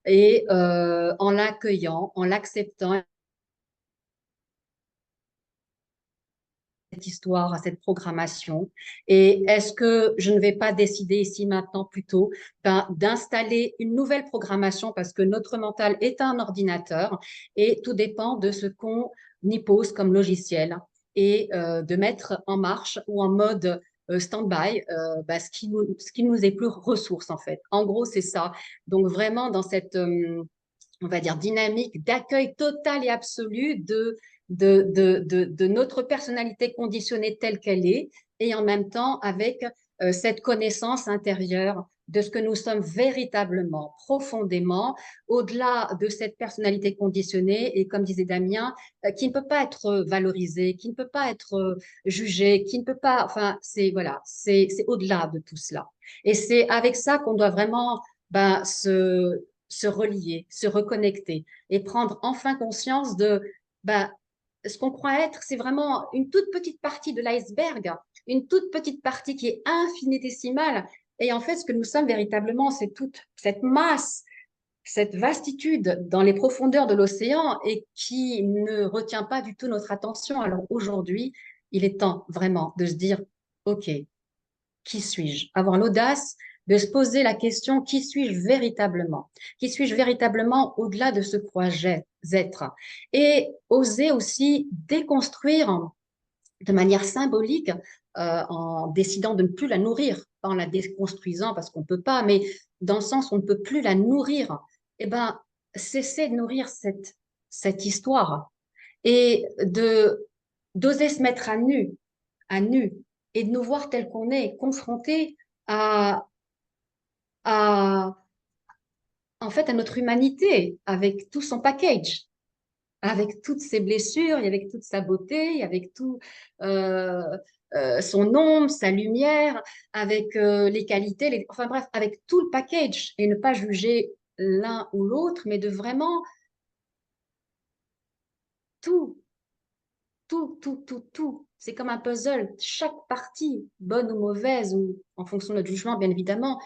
et en l'accueillant, en l'acceptant, cette histoire, à cette programmation. Et est-ce que je ne vais pas décider ici maintenant plutôt d'installer une nouvelle programmation parce que notre mental est un ordinateur et tout dépend de ce qu'on y pose comme logiciel et de mettre en marche ou en mode stand-by ce qui nous est plus ressource en fait. En gros, c'est ça. Donc vraiment dans cette on va dire, dynamique d'accueil total et absolu de notre personnalité conditionnée telle qu'elle est, et en même temps avec cette connaissance intérieure de ce que nous sommes véritablement, profondément, au-delà de cette personnalité conditionnée, et comme disait Damien, qui ne peut pas être valorisée, qui ne peut pas être jugée, qui ne peut pas, enfin, c'est voilà, c'est au-delà de tout cela. Et c'est avec ça qu'on doit vraiment se relier, se reconnecter et prendre enfin conscience de ben, ce qu'on croit être, c'est vraiment une toute petite partie de l'iceberg, une toute petite partie qui est infinitésimale. Et en fait, ce que nous sommes véritablement, c'est toute cette masse, cette vastitude dans les profondeurs de l'océan et qui ne retient pas du tout notre attention. Alors aujourd'hui, il est temps vraiment de se dire, OK, qui suis-je? Avoir l'audace de se poser la question, qui suis-je véritablement? Qui suis-je véritablement au-delà de ce que crois-je être? Et oser aussi déconstruire de manière symbolique en décidant de ne plus la nourrir, pas en la déconstruisant parce qu'on ne peut pas, mais dans le sens où on ne peut plus la nourrir, eh ben, cesser de nourrir cette histoire et d'oser se mettre à nu, et de nous voir tel qu'on est, confrontés à, à, en fait, à notre humanité, avec tout son package, avec toutes ses blessures, et avec toute sa beauté, et avec tout euh, son ombre, sa lumière, avec les qualités, enfin bref, avec tout le package, et ne pas juger l'un ou l'autre, mais de vraiment tout, tout. C'est comme un puzzle. Chaque partie, bonne ou mauvaise, ou en fonction de notre jugement, bien évidemment,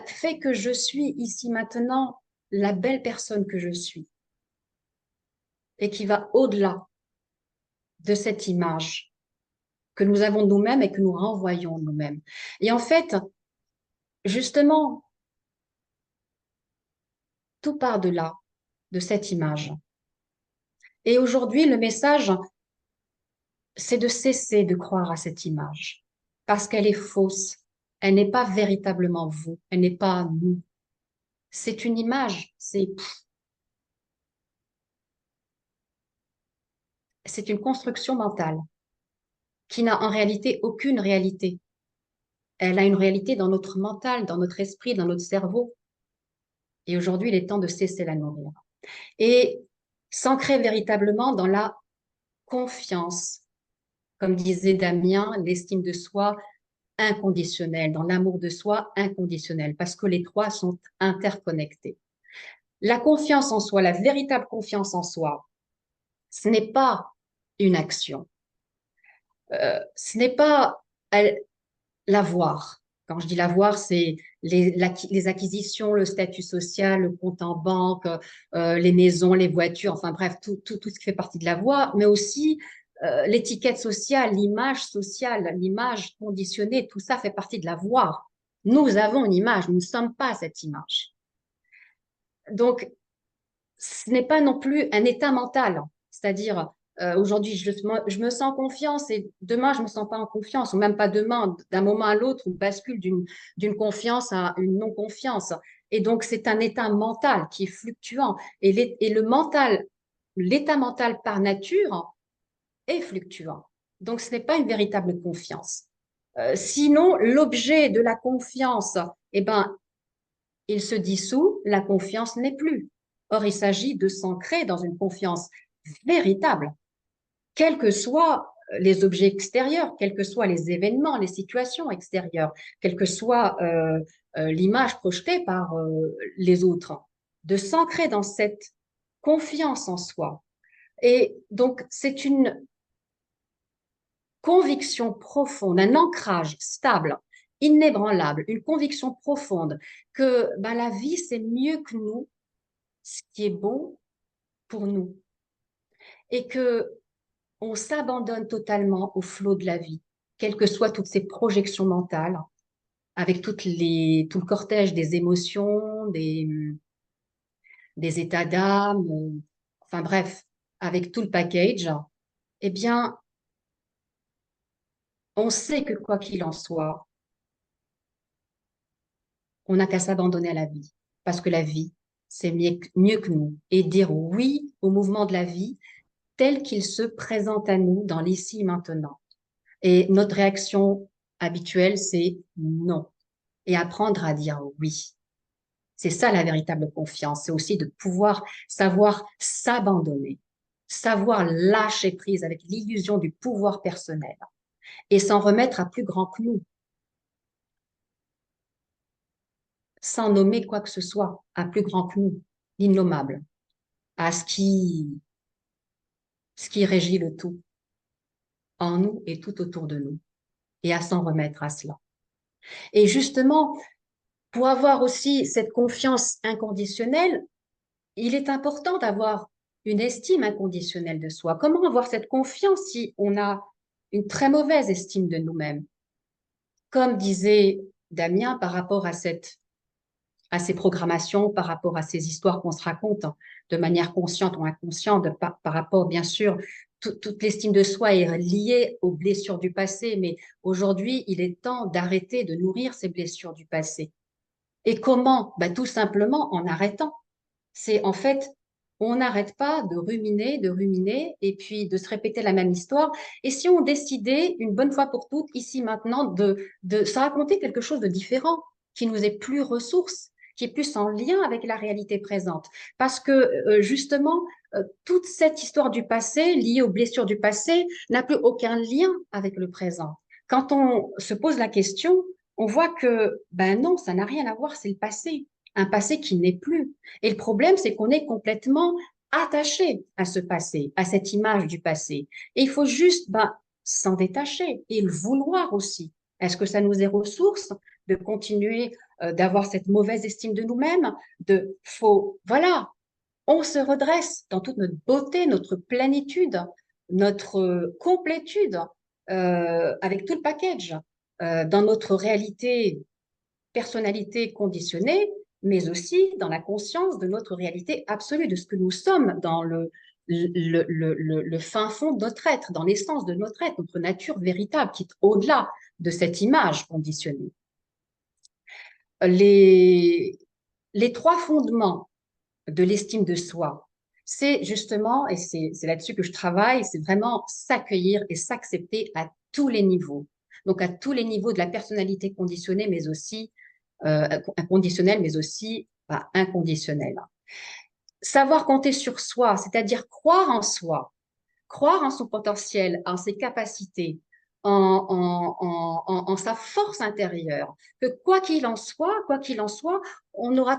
fait que je suis ici maintenant la belle personne que je suis et qui va au-delà de cette image que nous avons de nous-mêmes et que nous renvoyons de nous-mêmes. Et en fait, justement, tout part de là, de cette image. Et aujourd'hui, le message, c'est de cesser de croire à cette image parce qu'elle est fausse. Elle n'est pas véritablement vous, elle n'est pas nous. C'est une image, c'est une construction mentale qui n'a en réalité aucune réalité. Elle a une réalité dans notre mental, dans notre esprit, dans notre cerveau. Et aujourd'hui, il est temps de cesser la nourrir. Et s'ancrer véritablement dans la confiance. Comme disait Damien, l'estime de soi inconditionnelle, dans l'amour de soi inconditionnel, parce que les trois sont interconnectés. La confiance en soi, la véritable confiance en soi, ce n'est pas une action. Ce n'est pas l'avoir. Quand je dis l'avoir, c'est les acquisitions, le statut social, le compte en banque, les maisons, les voitures, enfin bref, tout ce qui fait partie de l'avoir, mais aussi l'étiquette sociale, l'image conditionnée, tout ça fait partie de l'avoir. Nous avons une image, nous ne sommes pas cette image. Donc, ce n'est pas non plus un état mental, c'est-à-dire aujourd'hui je me sens en confiance et demain je ne me sens pas en confiance, ou même pas demain, d'un moment à l'autre on bascule d'une confiance à une non-confiance. Et donc c'est un état mental qui est fluctuant et le mental, l'état mental par nature est fluctuant. Donc, ce n'est pas une véritable confiance. Sinon, l'objet de la confiance, eh ben, il se dissout, la confiance n'est plus. Or, il s'agit de s'ancrer dans une confiance véritable, quels que soient les objets extérieurs, quels que soient les événements, les situations extérieures, quelle que soit l'image projetée par les autres, de s'ancrer dans cette confiance en soi. Et donc, c'est une conviction profonde, un ancrage stable, inébranlable, une conviction profonde que ben, la vie, c'est mieux que nous, ce qui est bon pour nous. Et que on s'abandonne totalement au flot de la vie, quelles que soient toutes ces projections mentales, avec tout le cortège des émotions, des états d'âme, enfin bref, avec tout le package, eh bien, on sait que quoi qu'il en soit, on n'a qu'à s'abandonner à la vie, parce que la vie, c'est mieux que nous, et dire oui au mouvement de la vie tel qu'il se présente à nous dans l'ici et maintenant. Et notre réaction habituelle, c'est non. Et apprendre à dire oui. C'est ça la véritable confiance. C'est aussi de pouvoir savoir s'abandonner, savoir lâcher prise avec l'illusion du pouvoir personnel et s'en remettre à plus grand que nous, sans nommer quoi que ce soit, à plus grand que nous, l'innommable, à ce qui régit le tout en nous et tout autour de nous, et à s'en remettre à cela. Et justement, pour avoir aussi cette confiance inconditionnelle, il est important d'avoir une estime inconditionnelle de soi. Comment avoir cette confiance si on a une très mauvaise estime de nous-mêmes? Comme disait Damien par rapport à ces programmations, par rapport à ces histoires qu'on se raconte de manière consciente ou inconsciente, par rapport, bien sûr, toute l'estime de soi est liée aux blessures du passé, mais aujourd'hui, il est temps d'arrêter de nourrir ces blessures du passé. Et comment? Ben, tout simplement en arrêtant. C'est en fait, on n'arrête pas de ruminer, et puis de se répéter la même histoire. Et si on décidait, une bonne fois pour toutes, ici maintenant, de se raconter quelque chose de différent, qui nous est plus ressource, qui est plus en lien avec la réalité présente. Parce que justement, toute cette histoire du passé, liée aux blessures du passé, n'a plus aucun lien avec le présent. Quand on se pose la question, on voit que, ben non, ça n'a rien à voir, c'est le passé. Un passé qui n'est plus. Et le problème, c'est qu'on est complètement attaché à ce passé, à cette image du passé. Et il faut juste s'en détacher et le vouloir aussi. Est-ce que ça nous est ressource de continuer d'avoir cette mauvaise estime de nous-mêmes? Voilà, on se redresse dans toute notre beauté, notre plénitude, notre complétude, avec tout le package, dans notre réalité, personnalité conditionnée, mais aussi dans la conscience de notre réalité absolue, de ce que nous sommes dans le fin fond de notre être, dans l'essence de notre être, notre nature véritable, qui est au-delà de cette image conditionnée. Les trois fondements de l'estime de soi, c'est justement, et c'est là-dessus que je travaille, c'est vraiment s'accueillir et s'accepter à tous les niveaux. Donc à tous les niveaux de la personnalité conditionnée, mais aussi inconditionnelle, mais aussi inconditionnelle. Savoir compter sur soi, c'est-à-dire croire en soi, croire en son potentiel, en ses capacités, en sa force intérieure, que quoi qu'il en soit, on trouvera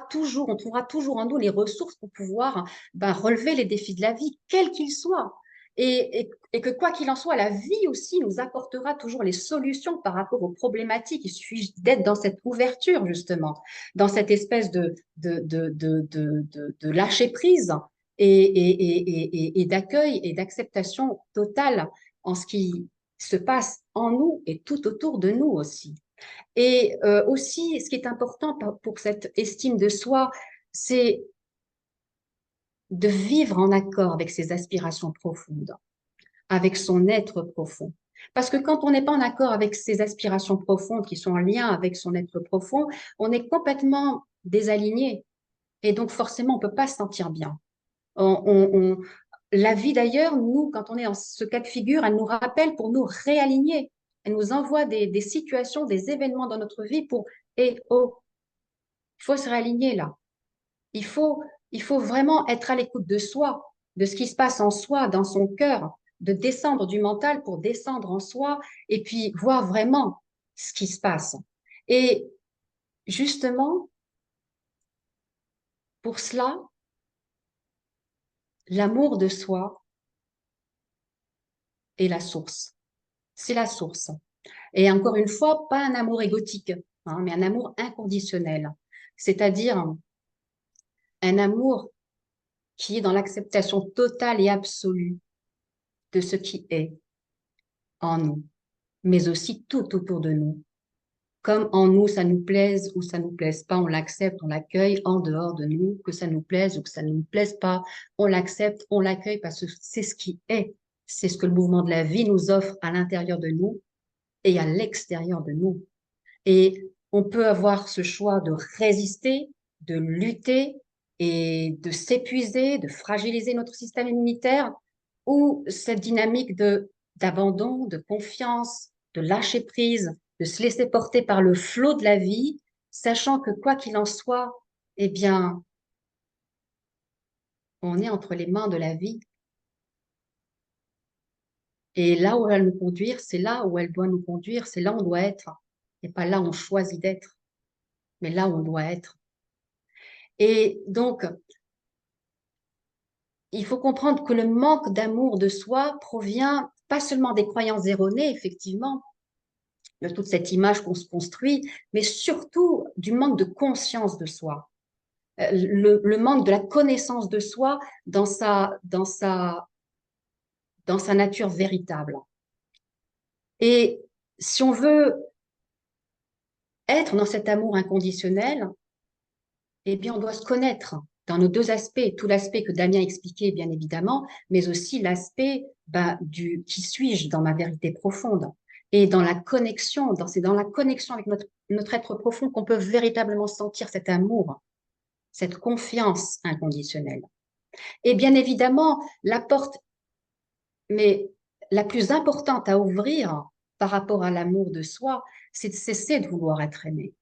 toujours en nous les ressources pour pouvoir relever les défis de la vie, quels qu'ils soient. Et que quoi qu'il en soit, la vie aussi nous apportera toujours les solutions par rapport aux problématiques. Il suffit d'être dans cette ouverture, justement, dans cette espèce de lâcher prise et d'accueil et d'acceptation totale en ce qui se passe en nous et tout autour de nous aussi. Et aussi, ce qui est important pour cette estime de soi, c'est de vivre en accord avec ses aspirations profondes, avec son être profond. Parce que quand on n'est pas en accord avec ses aspirations profondes qui sont en lien avec son être profond, on est complètement désaligné. Et donc, forcément, on ne peut pas se sentir bien. la vie d'ailleurs, nous, quand on est dans ce cas de figure, elle nous rappelle pour nous réaligner. Elle nous envoie des situations, des événements dans notre vie pour, et oh, il faut se réaligner là. Il faut, il faut vraiment être à l'écoute de soi, de ce qui se passe en soi, dans son cœur, de descendre du mental pour descendre en soi et puis voir vraiment ce qui se passe. Et justement, pour cela, l'amour de soi est la source. C'est la source. Et encore une fois, pas un amour égotique, hein, mais un amour inconditionnel. C'est-à-dire un amour qui est dans l'acceptation totale et absolue de ce qui est en nous, mais aussi tout autour de nous. Comme en nous, ça nous plaise ou ça nous plaise pas, on l'accepte, on l'accueille en dehors de nous, que ça nous plaise ou que ça ne nous plaise pas, on l'accepte, on l'accueille parce que c'est ce qui est. C'est ce que le mouvement de la vie nous offre à l'intérieur de nous et à l'extérieur de nous. Et on peut avoir ce choix de résister, de lutter et de s'épuiser, de fragiliser notre système immunitaire, ou cette dynamique d'abandon, de confiance, de lâcher prise, de se laisser porter par le flot de la vie, sachant que quoi qu'il en soit, eh bien, on est entre les mains de la vie. Et là où elle va nous conduire, c'est là où elle doit nous conduire, c'est là où on doit être, et pas là où on choisit d'être, mais là où on doit être. Et donc, il faut comprendre que le manque d'amour de soi provient pas seulement des croyances erronées, effectivement, de toute cette image qu'on se construit, mais surtout du manque de conscience de soi, le manque de la connaissance de soi dans sa nature véritable. Et si on veut être dans cet amour inconditionnel, eh bien, on doit se connaître dans nos deux aspects, tout l'aspect que Damien expliquait, bien évidemment, mais aussi l'aspect du qui suis-je dans ma vérité profonde. Et dans la connexion, c'est dans la connexion avec notre être profond qu'on peut véritablement sentir cet amour, cette confiance inconditionnelle. Et bien évidemment, la porte, mais la plus importante à ouvrir par rapport à l'amour de soi, c'est de cesser de vouloir être aimé.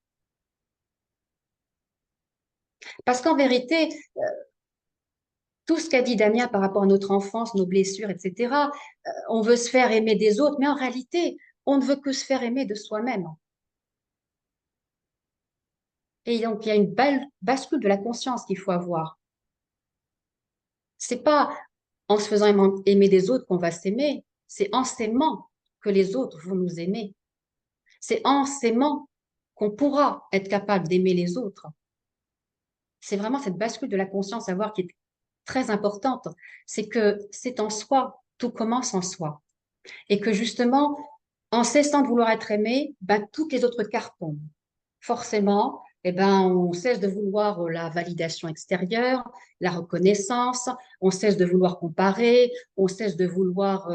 Parce qu'en vérité, tout ce qu'a dit Damien par rapport à notre enfance, nos blessures, etc., on veut se faire aimer des autres, mais en réalité, on ne veut que se faire aimer de soi-même. Et donc, il y a une belle bascule de la conscience qu'il faut avoir. C'est pas en se faisant aimer des autres qu'on va s'aimer, c'est en s'aimant que les autres vont nous aimer. C'est en s'aimant qu'on pourra être capable d'aimer les autres. C'est vraiment cette bascule de la conscience à voir qui est très importante. C'est que c'est en soi, tout commence en soi. Et que justement, en cessant de vouloir être aimé, toutes les autres cartes tombent. Forcément, on cesse de vouloir la validation extérieure, la reconnaissance, on cesse de vouloir comparer, on cesse de vouloir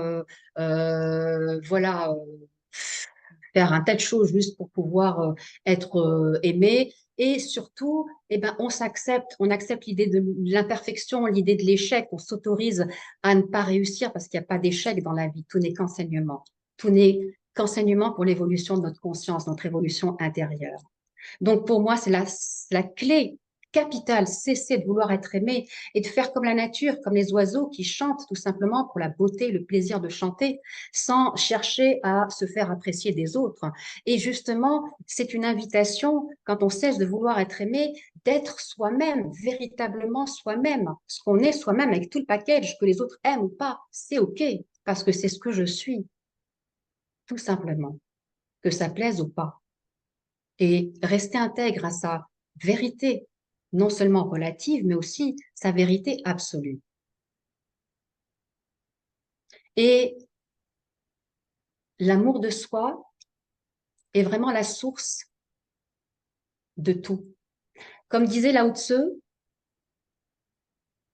faire un tas de choses juste pour pouvoir être aimé. Et surtout, on accepte l'idée de l'imperfection, l'idée de l'échec, on s'autorise à ne pas réussir parce qu'il n'y a pas d'échec dans la vie, tout n'est qu'enseignement. Tout n'est qu'enseignement pour l'évolution de notre conscience, notre évolution intérieure. Donc pour moi, c'est la clé capitale, cesser de vouloir être aimé et de faire comme la nature, comme les oiseaux qui chantent tout simplement pour la beauté, le plaisir de chanter, sans chercher à se faire apprécier des autres. Et justement, c'est une invitation, quand on cesse de vouloir être aimé, d'être soi-même, véritablement soi-même. Ce qu'on est soi-même avec tout le package, que les autres aiment ou pas, c'est OK, parce que c'est ce que je suis, tout simplement, que ça plaise ou pas. Et rester intègre à sa vérité, non seulement relative, mais aussi sa vérité absolue. Et l'amour de soi est vraiment la source de tout. Comme disait Lao Tzu,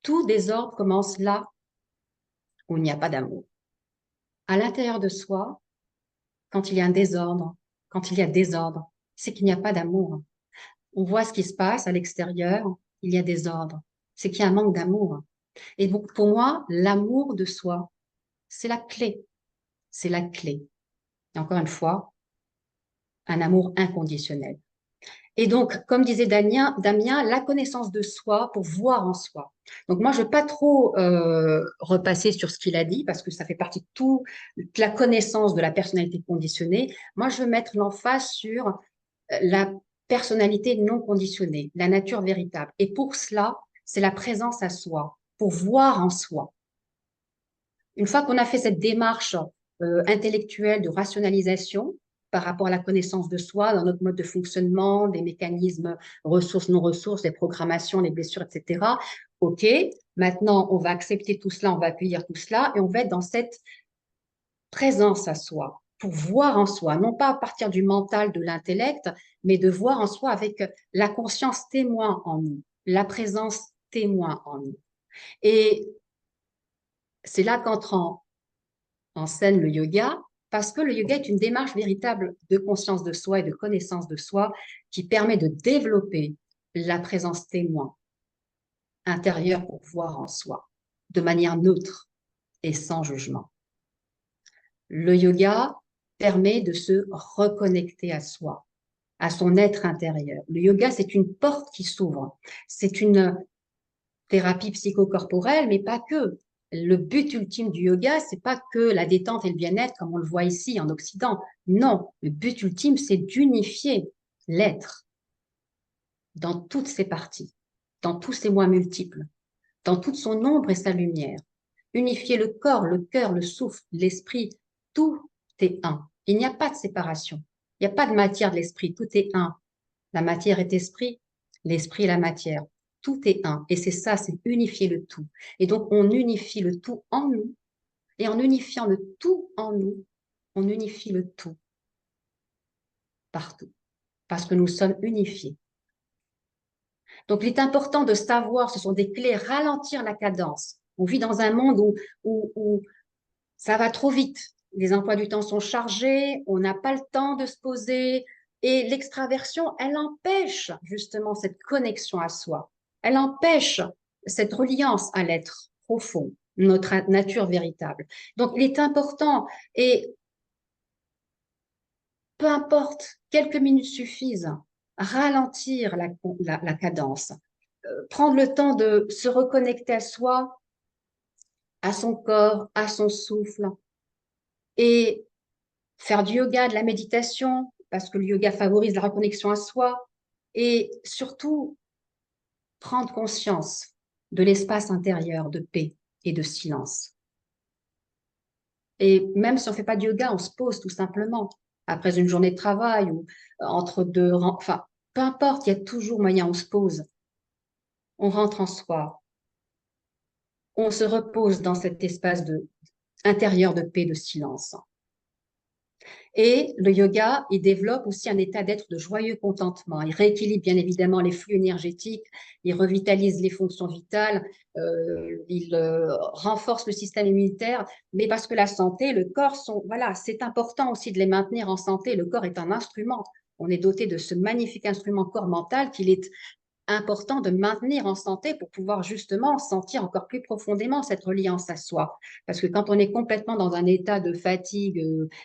tout désordre commence là où il n'y a pas d'amour. À l'intérieur de soi, quand il y a un désordre, quand il y a désordre, c'est qu'il n'y a pas d'amour. On voit ce qui se passe à l'extérieur, il y a désordre. C'est qu'il y a un manque d'amour. Et donc, pour moi, l'amour de soi, c'est la clé. C'est la clé. Et encore une fois, un amour inconditionnel. Et donc, comme disait Damien, la connaissance de soi pour voir en soi. Donc, moi, je ne vais pas trop repasser sur ce qu'il a dit parce que ça fait partie de toute la connaissance de la personnalité conditionnée. Moi, je veux mettre l'emphase sur la personnalité non conditionnée, la nature véritable. Et pour cela, c'est la présence à soi, pour voir en soi. Une fois qu'on a fait cette démarche intellectuelle de rationalisation par rapport à la connaissance de soi, dans notre mode de fonctionnement, des mécanismes ressources, non ressources, des programmations, les blessures, etc. OK, maintenant, on va accepter tout cela, on va accueillir tout cela et on va être dans cette présence à soi, pour voir en soi, non pas à partir du mental, de l'intellect, mais de voir en soi avec la conscience témoin en nous, la présence témoin en nous. Et c'est là qu'entre en scène le yoga, parce que le yoga est une démarche véritable de conscience de soi et de connaissance de soi qui permet de développer la présence témoin intérieure pour voir en soi, de manière neutre et sans jugement. Le yoga permet de se reconnecter à soi, à son être intérieur. Le yoga, c'est une porte qui s'ouvre. C'est une thérapie psychocorporelle, mais pas que. Le but ultime du yoga, c'est pas que la détente et le bien-être comme on le voit ici en Occident. Non, le but ultime, c'est d'unifier l'être dans toutes ses parties, dans tous ses moi multiples, dans toute son ombre et sa lumière. Unifier le corps, le cœur, le souffle, l'esprit, tout est un. Il n'y a pas de séparation. Il n'y a pas de matière de l'esprit, tout est un. La matière est esprit, l'esprit est la matière. Tout est un. Et c'est ça, c'est unifier le tout. Et donc, on unifie le tout en nous. Et en unifiant le tout en nous, on unifie le tout partout. Parce que nous sommes unifiés. Donc, il est important de savoir, ce sont des clés, ralentir la cadence. On vit dans un monde où ça va trop vite. Les emplois du temps sont chargés, on n'a pas le temps de se poser. Et l'extraversion, elle empêche justement cette connexion à soi. Elle empêche cette reliance à l'être profond, notre nature véritable. Donc, il est important, et peu importe, quelques minutes suffisent, ralentir la cadence, prendre le temps de se reconnecter à soi, à son corps, à son souffle, et faire du yoga, de la méditation, parce que le yoga favorise la reconnexion à soi, et surtout prendre conscience de l'espace intérieur de paix et de silence. Et même si on ne fait pas de yoga, on se pose tout simplement après une journée de travail ou entre deux, enfin, peu importe, il y a toujours moyen, on se pose, on rentre en soi, on se repose dans cet espace intérieur de paix, de silence. Et le yoga, il développe aussi un état d'être de joyeux contentement. Il rééquilibre bien évidemment les flux énergétiques, il revitalise les fonctions vitales, il renforce le système immunitaire, mais parce que la santé, le corps voilà, c'est important aussi de les maintenir en santé. Le corps est un instrument. On est doté de ce magnifique instrument corps mental qu'il est important de maintenir en santé pour pouvoir justement sentir encore plus profondément cette reliance à soi. Parce que quand on est complètement dans un état de fatigue,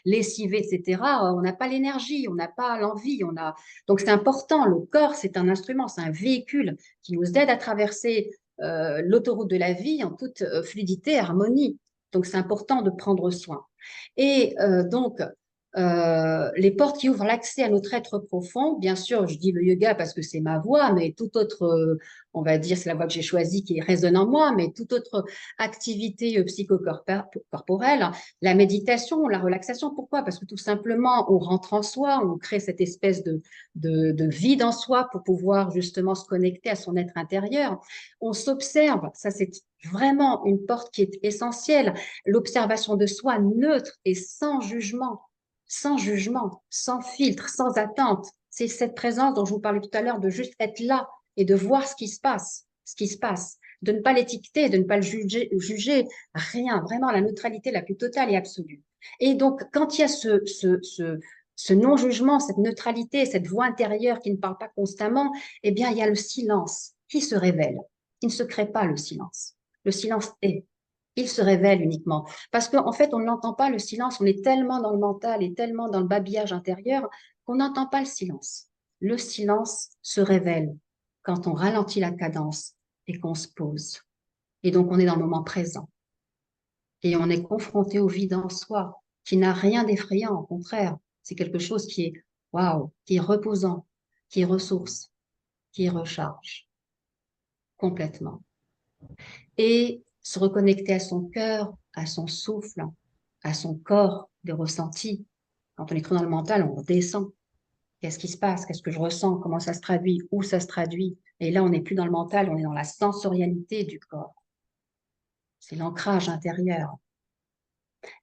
lessivé, etc., on n'a pas l'énergie, on n'a pas l'envie. Donc c'est important, le corps, c'est un instrument, c'est un véhicule qui nous aide à traverser l'autoroute de la vie en toute fluidité, harmonie. Donc c'est important de prendre soin. Et donc, les portes qui ouvrent l'accès à notre être profond, bien sûr, je dis le yoga parce que c'est ma voix, mais toute autre, on va dire, c'est la voix que j'ai choisie qui résonne en moi, mais toute autre activité psychocorporelle, la méditation, la relaxation, pourquoi? Parce que tout simplement, on rentre en soi, on crée cette espèce de vide en soi pour pouvoir justement se connecter à son être intérieur. On s'observe, ça c'est vraiment une porte qui est essentielle, l'observation de soi neutre et sans jugement, sans filtre, sans attente. C'est cette présence dont je vous parlais tout à l'heure, de juste être là et de voir ce qui se passe, de ne pas l'étiqueter, de ne pas le juger, rien, vraiment la neutralité la plus totale et absolue. Et donc, quand il y a ce non-jugement, cette neutralité, cette voix intérieure qui ne parle pas constamment, eh bien, il y a le silence qui se révèle. Il ne se crée pas le silence. Le silence est. Il se révèle uniquement. Parce qu'en fait, on ne l'entend pas, le silence. On est tellement dans le mental et tellement dans le babillage intérieur qu'on n'entend pas le silence. Le silence se révèle quand on ralentit la cadence et qu'on se pose. Et donc, on est dans le moment présent. Et on est confronté au vide en soi, qui n'a rien d'effrayant. Au contraire, c'est quelque chose qui est waouh, qui est reposant, qui est ressource, qui recharge complètement. Et se reconnecter à son cœur, à son souffle, à son corps de ressenti. Quand on est trop dans le mental, on redescend. Qu'est-ce qui se passe? Qu'est-ce que je ressens? Comment ça se traduit? Où ça se traduit? Et là, on n'est plus dans le mental, on est dans la sensorialité du corps. C'est l'ancrage intérieur.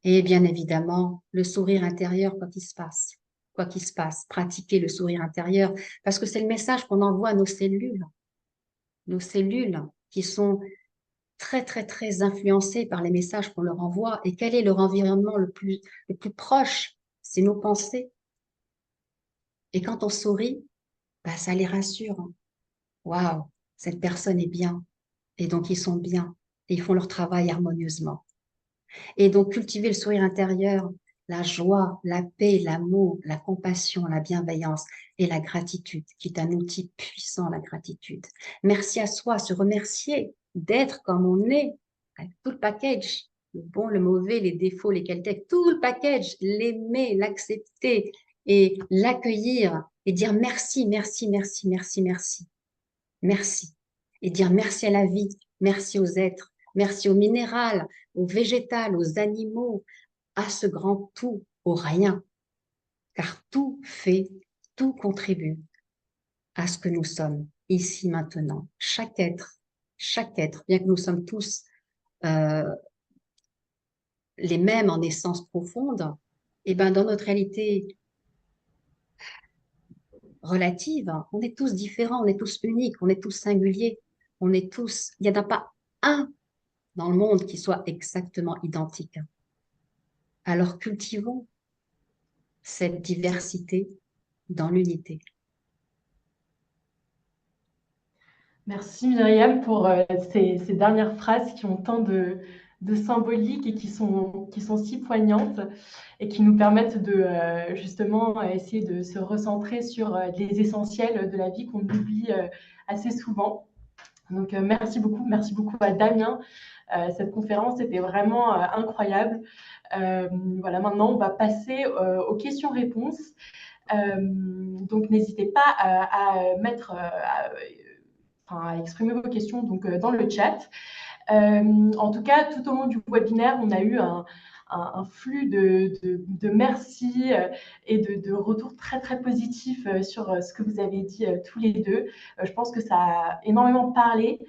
Et bien évidemment, le sourire intérieur, quoi qu'il se passe, pratiquer le sourire intérieur, parce que c'est le message qu'on envoie à nos cellules qui sont très, très, très influencées par les messages qu'on leur envoie. Et quel est leur environnement le plus proche? C'est nos pensées. Et quand on sourit, bah, ça les rassure. Waouh, cette personne est bien. Et donc, ils sont bien. Et ils font leur travail harmonieusement. Et donc, cultiver le sourire intérieur, la joie, la paix, l'amour, la compassion, la bienveillance et la gratitude, qui est un outil puissant, la gratitude. Merci à soi, se remercier d'être comme on est, avec tout le package, le bon, le mauvais, les défauts, les qualités, tout le package, l'aimer, l'accepter et l'accueillir et dire merci, merci, merci, merci, merci, merci. Et dire merci à la vie, merci aux êtres, merci au minéral, au végétal, aux animaux, à ce grand tout, au rien. Car tout contribue à ce que nous sommes ici maintenant. Chaque être, bien que nous sommes tous euh, les mêmes en essence profonde, et ben dans notre réalité relative, on est tous différents, on est tous uniques, on est tous singuliers, il n'y en a pas un dans le monde qui soit exactement identique. Alors cultivons cette diversité dans l'unité. Merci Myriam pour ces dernières phrases qui ont tant de symbolique et qui sont si poignantes et qui nous permettent de justement essayer de se recentrer sur les essentiels de la vie qu'on oublie assez souvent. Donc merci beaucoup à Damien. Cette conférence était vraiment incroyable. Voilà, maintenant on va passer aux questions-réponses. Donc n'hésitez pas à mettre à exprimer vos questions donc, dans le chat. En tout cas, tout au long du webinaire, on a eu un flux de merci et de retours très, très positifs sur ce que vous avez dit tous les deux. Je pense que ça a énormément parlé.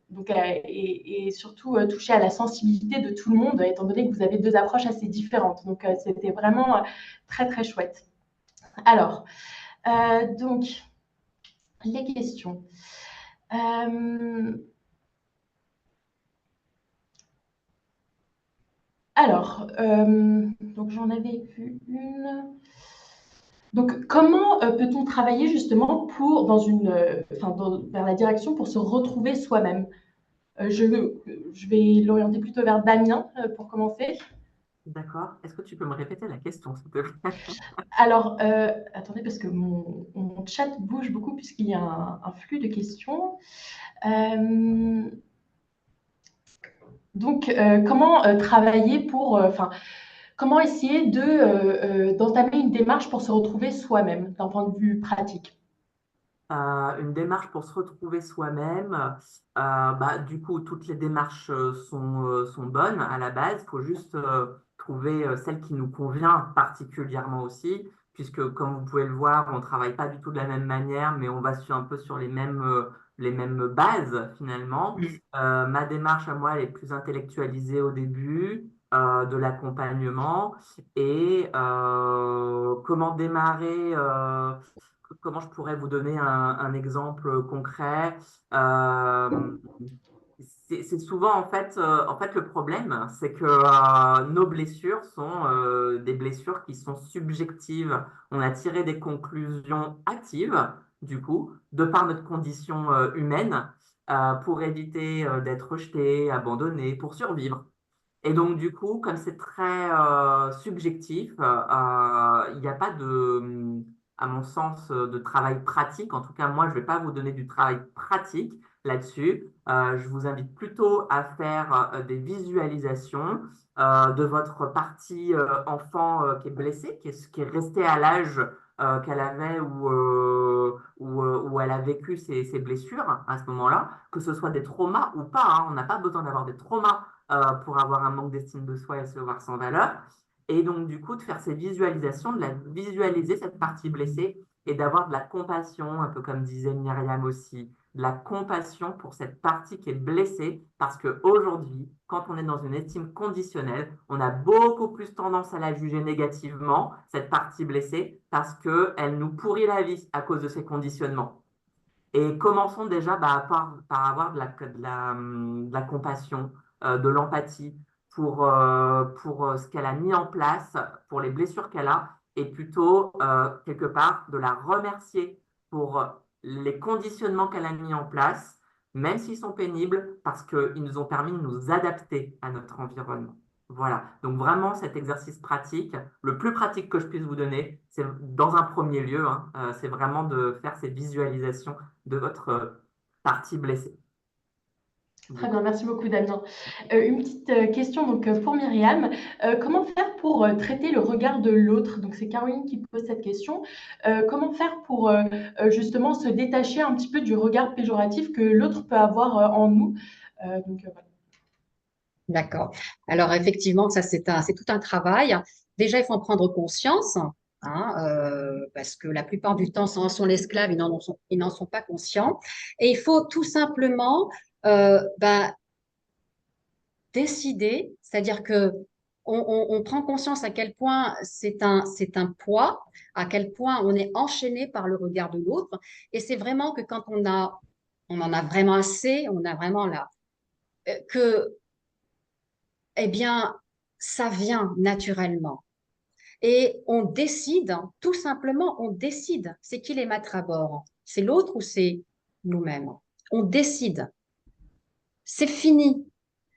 Donc, et surtout toucher à la sensibilité de tout le monde, étant donné que vous avez deux approches assez différentes. Donc, c'était vraiment très, très chouette. Alors, donc, les questions. Alors, donc j'en avais vu une. Donc, comment peut-on travailler justement vers la direction pour se retrouver soi-même? Je vais l'orienter plutôt vers Damien pour commencer. D'accord. Est-ce que tu peux me répéter la question, s'il te plaît? Alors, attendez, parce que mon chat bouge beaucoup puisqu'il y a un flux de questions. Donc, comment travailler comment essayer d'entamer une démarche pour se retrouver soi-même d'un point de vue pratique? Une démarche pour se retrouver soi-même. Du coup, toutes les démarches sont bonnes à la base. Il faut juste trouver celle qui nous convient particulièrement aussi, puisque comme vous pouvez le voir, on ne travaille pas du tout de la même manière, mais on va un peu sur les mêmes bases finalement. Ma démarche à moi, elle est plus intellectualisée au début. De l'accompagnement et comment démarrer comment je pourrais vous donner un exemple concret? Euh, c'est souvent en fait le problème, c'est que nos blessures sont des blessures qui sont subjectives. On a tiré des conclusions actives, du coup, de par notre condition humaine. pour éviter d'être rejeté, abandonné, pour survivre. Et donc, du coup, comme c'est très subjectif, il n'y a pas à mon sens, de travail pratique. En tout cas, moi, je ne vais pas vous donner du travail pratique là-dessus. Je vous invite plutôt à faire des visualisations de votre partie enfant qui est blessée, qui est restée à l'âge qu'elle avait où elle a vécu ses blessures à ce moment-là, que ce soit des traumas ou pas, hein. On n'a pas besoin d'avoir des traumas pour avoir un manque d'estime de soi et se voir sans valeur. Et donc, du coup, de faire ces visualisations, de la visualiser, cette partie blessée, et d'avoir de la compassion, un peu comme disait Myriam aussi, de la compassion pour cette partie qui est blessée, parce qu'aujourd'hui, quand on est dans une estime conditionnelle, on a beaucoup plus tendance à la juger négativement, cette partie blessée, parce qu'elle nous pourrit la vie à cause de ces conditionnements. Et commençons déjà par avoir de la compassion, de l'empathie pour ce qu'elle a mis en place, pour les blessures qu'elle a, et plutôt, quelque part, de la remercier pour les conditionnements qu'elle a mis en place, même s'ils sont pénibles, parce qu'ils nous ont permis de nous adapter à notre environnement. Voilà. Donc vraiment, cet exercice pratique, le plus pratique que je puisse vous donner, c'est dans un premier lieu, hein, c'est vraiment de faire ces visualisations de votre partie blessée. Très bien, merci beaucoup Damien. Une petite question donc, pour Myriam. Comment faire pour traiter le regard de l'autre? Donc c'est Caroline qui pose cette question. Comment faire pour justement se détacher un petit peu du regard péjoratif que l'autre peut avoir en nous? Voilà. D'accord. Alors effectivement, ça c'est tout un travail. Déjà, il faut en prendre conscience, hein, parce que la plupart du temps, sans sont l'esclave, ils n'en sont pas conscients. Et il faut tout simplement décider, c'est-à-dire que on prend conscience à quel point c'est un poids, à quel point on est enchaîné par le regard de l'autre. Et c'est vraiment que quand on en a vraiment assez, on a vraiment là, que eh bien, ça vient naturellement. Et on décide, tout simplement, on décide. C'est qui les maîtres à bord? C'est l'autre ou c'est nous-mêmes? On décide. C'est fini.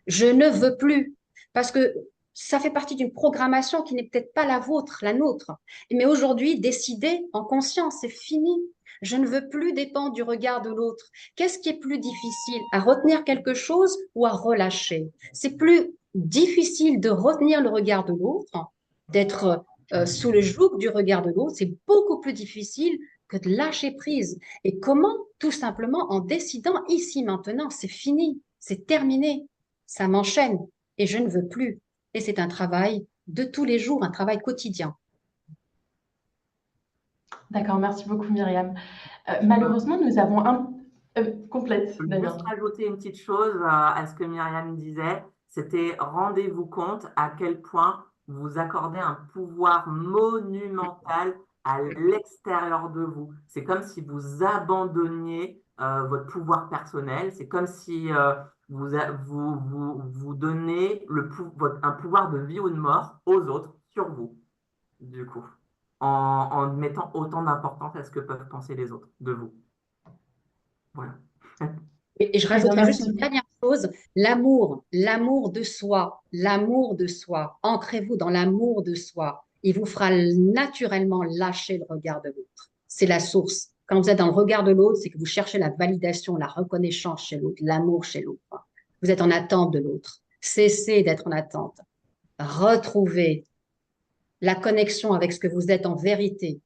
Je ne veux plus. Parce que ça fait partie d'une programmation qui n'est peut-être pas la vôtre, la nôtre. Mais aujourd'hui, décider en conscience, c'est fini. Je ne veux plus dépendre du regard de l'autre. Qu'est-ce qui est plus difficile, à retenir quelque chose ou à relâcher? C'est plus difficile de retenir le regard de l'autre, d'être sous le joug du regard de l'autre. C'est beaucoup plus difficile que de lâcher prise. Et comment? Tout simplement en décidant ici, maintenant, c'est fini, c'est terminé, ça m'enchaîne et je ne veux plus. Et c'est un travail de tous les jours, un travail quotidien. D'accord, merci beaucoup Myriam. Je peux, Malheureusement, nous avons un... complète, je peux juste Damien. rajouter une petite chose à ce que Myriam disait, c'était rendez-vous compte à quel point vous accordez un pouvoir monumental à l'extérieur de vous. C'est comme si vous abandonniez votre pouvoir personnel, c'est comme si vous donnez un pouvoir de vie ou de mort aux autres sur vous, du coup, en mettant autant d'importance à ce que peuvent penser les autres de vous. Voilà. Et je Très bien, rajouterai juste merci. une dernière chose, l'amour de soi, l'amour de soi. Ancrez-vous dans l'amour de soi. Il vous fera naturellement lâcher le regard de l'autre. C'est la source. Quand vous êtes dans le regard de l'autre, c'est que vous cherchez la validation, la reconnaissance chez l'autre, l'amour chez l'autre. Vous êtes en attente de l'autre. Cessez d'être en attente. Retrouvez la connexion avec ce que vous êtes en vérité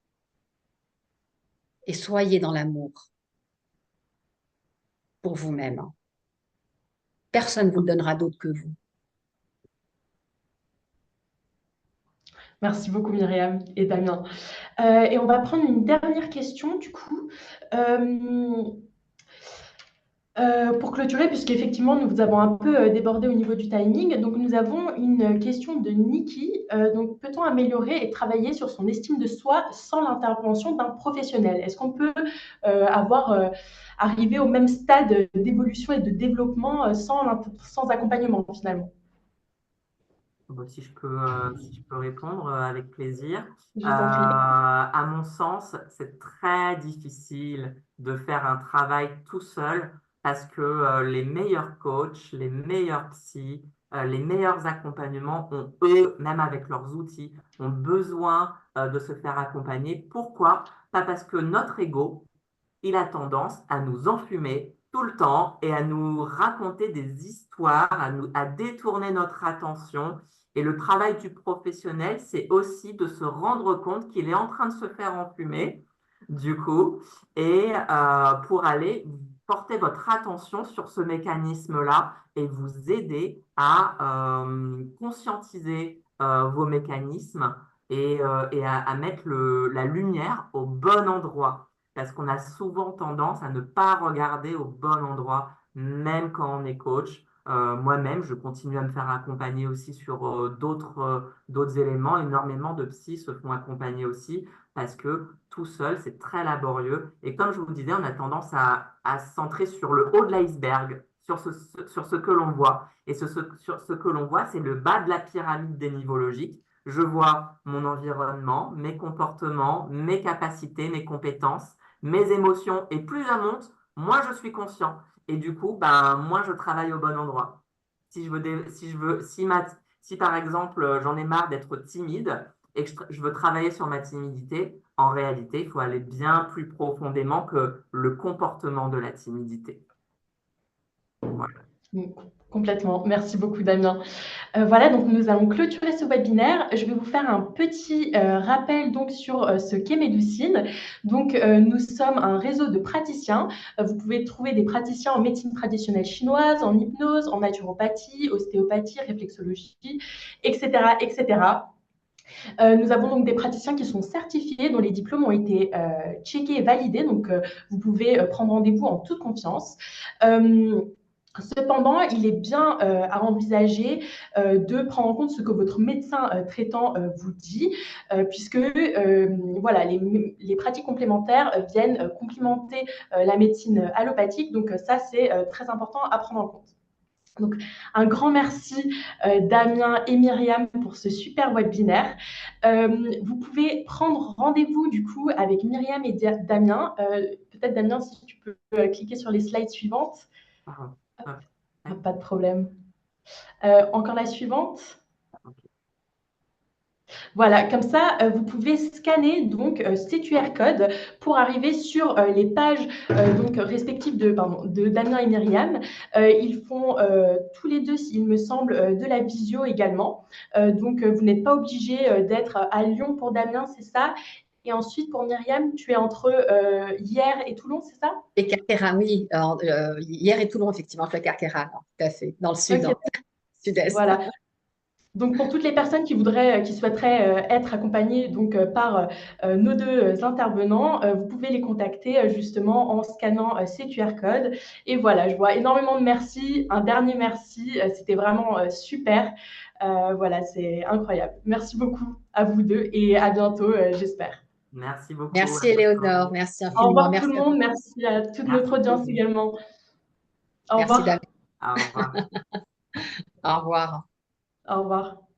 et soyez dans l'amour pour vous-même. Personne ne vous le donnera d'autre que vous. Merci beaucoup Myriam et Damien. Et on va prendre une dernière question du coup. Pour clôturer, puisqu'effectivement nous avons un peu débordé au niveau du timing, donc nous avons une question de Niki. Donc, peut-on améliorer et travailler sur son estime de soi sans l'intervention d'un professionnel? Est-ce qu'on peut arriver au même stade d'évolution et de développement sans accompagnement finalement? Bon, si je peux répondre avec plaisir. Je t'en prie. À mon sens, c'est très difficile de faire un travail tout seul parce que les meilleurs coachs, les meilleurs psys, les meilleurs accompagnements ont, eux, même avec leurs outils, ont besoin de se faire accompagner. Pourquoi? Pas parce que notre ego, il a tendance à nous enfumer tout le temps et à nous raconter des histoires, à détourner notre attention. Et le travail du professionnel, c'est aussi de se rendre compte qu'il est en train de se faire enfumer, du coup, et pour aller porter votre attention sur ce mécanisme-là et vous aider à conscientiser vos mécanismes et à mettre la lumière au bon endroit. Parce qu'on a souvent tendance à ne pas regarder au bon endroit, même quand on est coach. Moi-même, je continue à me faire accompagner aussi sur d'autres éléments. Énormément de psys se font accompagner aussi parce que tout seul, c'est très laborieux. Et comme je vous le disais, on a tendance à se centrer sur le haut de l'iceberg, sur ce que l'on voit. Et sur ce que l'on voit, c'est le bas de la pyramide dénivologique. Je vois mon environnement, mes comportements, mes capacités, mes compétences, mes émotions. Et plus ça monte, moins je suis conscient. Et du coup, ben, moins je travaille au bon endroit. Si par exemple, j'en ai marre d'être timide et que je veux travailler sur ma timidité, en réalité, il faut aller bien plus profondément que le comportement de la timidité. Voilà. Complètement. Merci beaucoup, Damien. Voilà, donc nous allons clôturer ce webinaire. Je vais vous faire un petit rappel donc sur ce qu'est Médoucine. Donc, nous sommes un réseau de praticiens. Vous pouvez trouver des praticiens en médecine traditionnelle chinoise, en hypnose, en naturopathie, ostéopathie, réflexologie, etc., etc. Nous avons donc des praticiens qui sont certifiés, dont les diplômes ont été checkés et validés. Donc, vous pouvez prendre rendez-vous en toute confiance. Cependant, il est bien à envisager de prendre en compte ce que votre médecin traitant vous dit, puisque voilà, les pratiques complémentaires viennent complimenter la médecine allopathique. Donc ça, c'est très important à prendre en compte. Donc, un grand merci Damien et Myriam pour ce super webinaire. Vous pouvez prendre rendez-vous du coup avec Myriam et Damien. Peut-être Damien, si tu peux cliquer sur les slides suivantes. Pas de problème. Encore la suivante. Voilà, comme ça, vous pouvez scanner donc ces QR codes pour arriver sur les pages donc respectives de Damien et Myriam. Ils font tous les deux, il me semble, de la visio également. Donc, vous n'êtes pas obligé d'être à Lyon pour Damien, c'est ça. Et ensuite, pour Myriam, tu es entre Hier et Toulon, c'est ça? Et Carqueiranne, oui. Hier et Toulon, effectivement, je suis à Carqueiranne, tout à fait, dans le sud, Okay. sud-est. Voilà. Donc, pour toutes les personnes qui souhaiteraient être accompagnées donc, par nos deux intervenants, vous pouvez les contacter justement en scannant ces QR codes. Et voilà, je vois énormément de merci. Un dernier merci, c'était vraiment super. Voilà, c'est incroyable. Merci beaucoup à vous deux et à bientôt, j'espère. Merci beaucoup. Merci Éléonore, merci Au infiniment. revoir Merci tout le monde, merci à toute notre audience également. Au Merci revoir. Damien. Au revoir. Au revoir. Au revoir.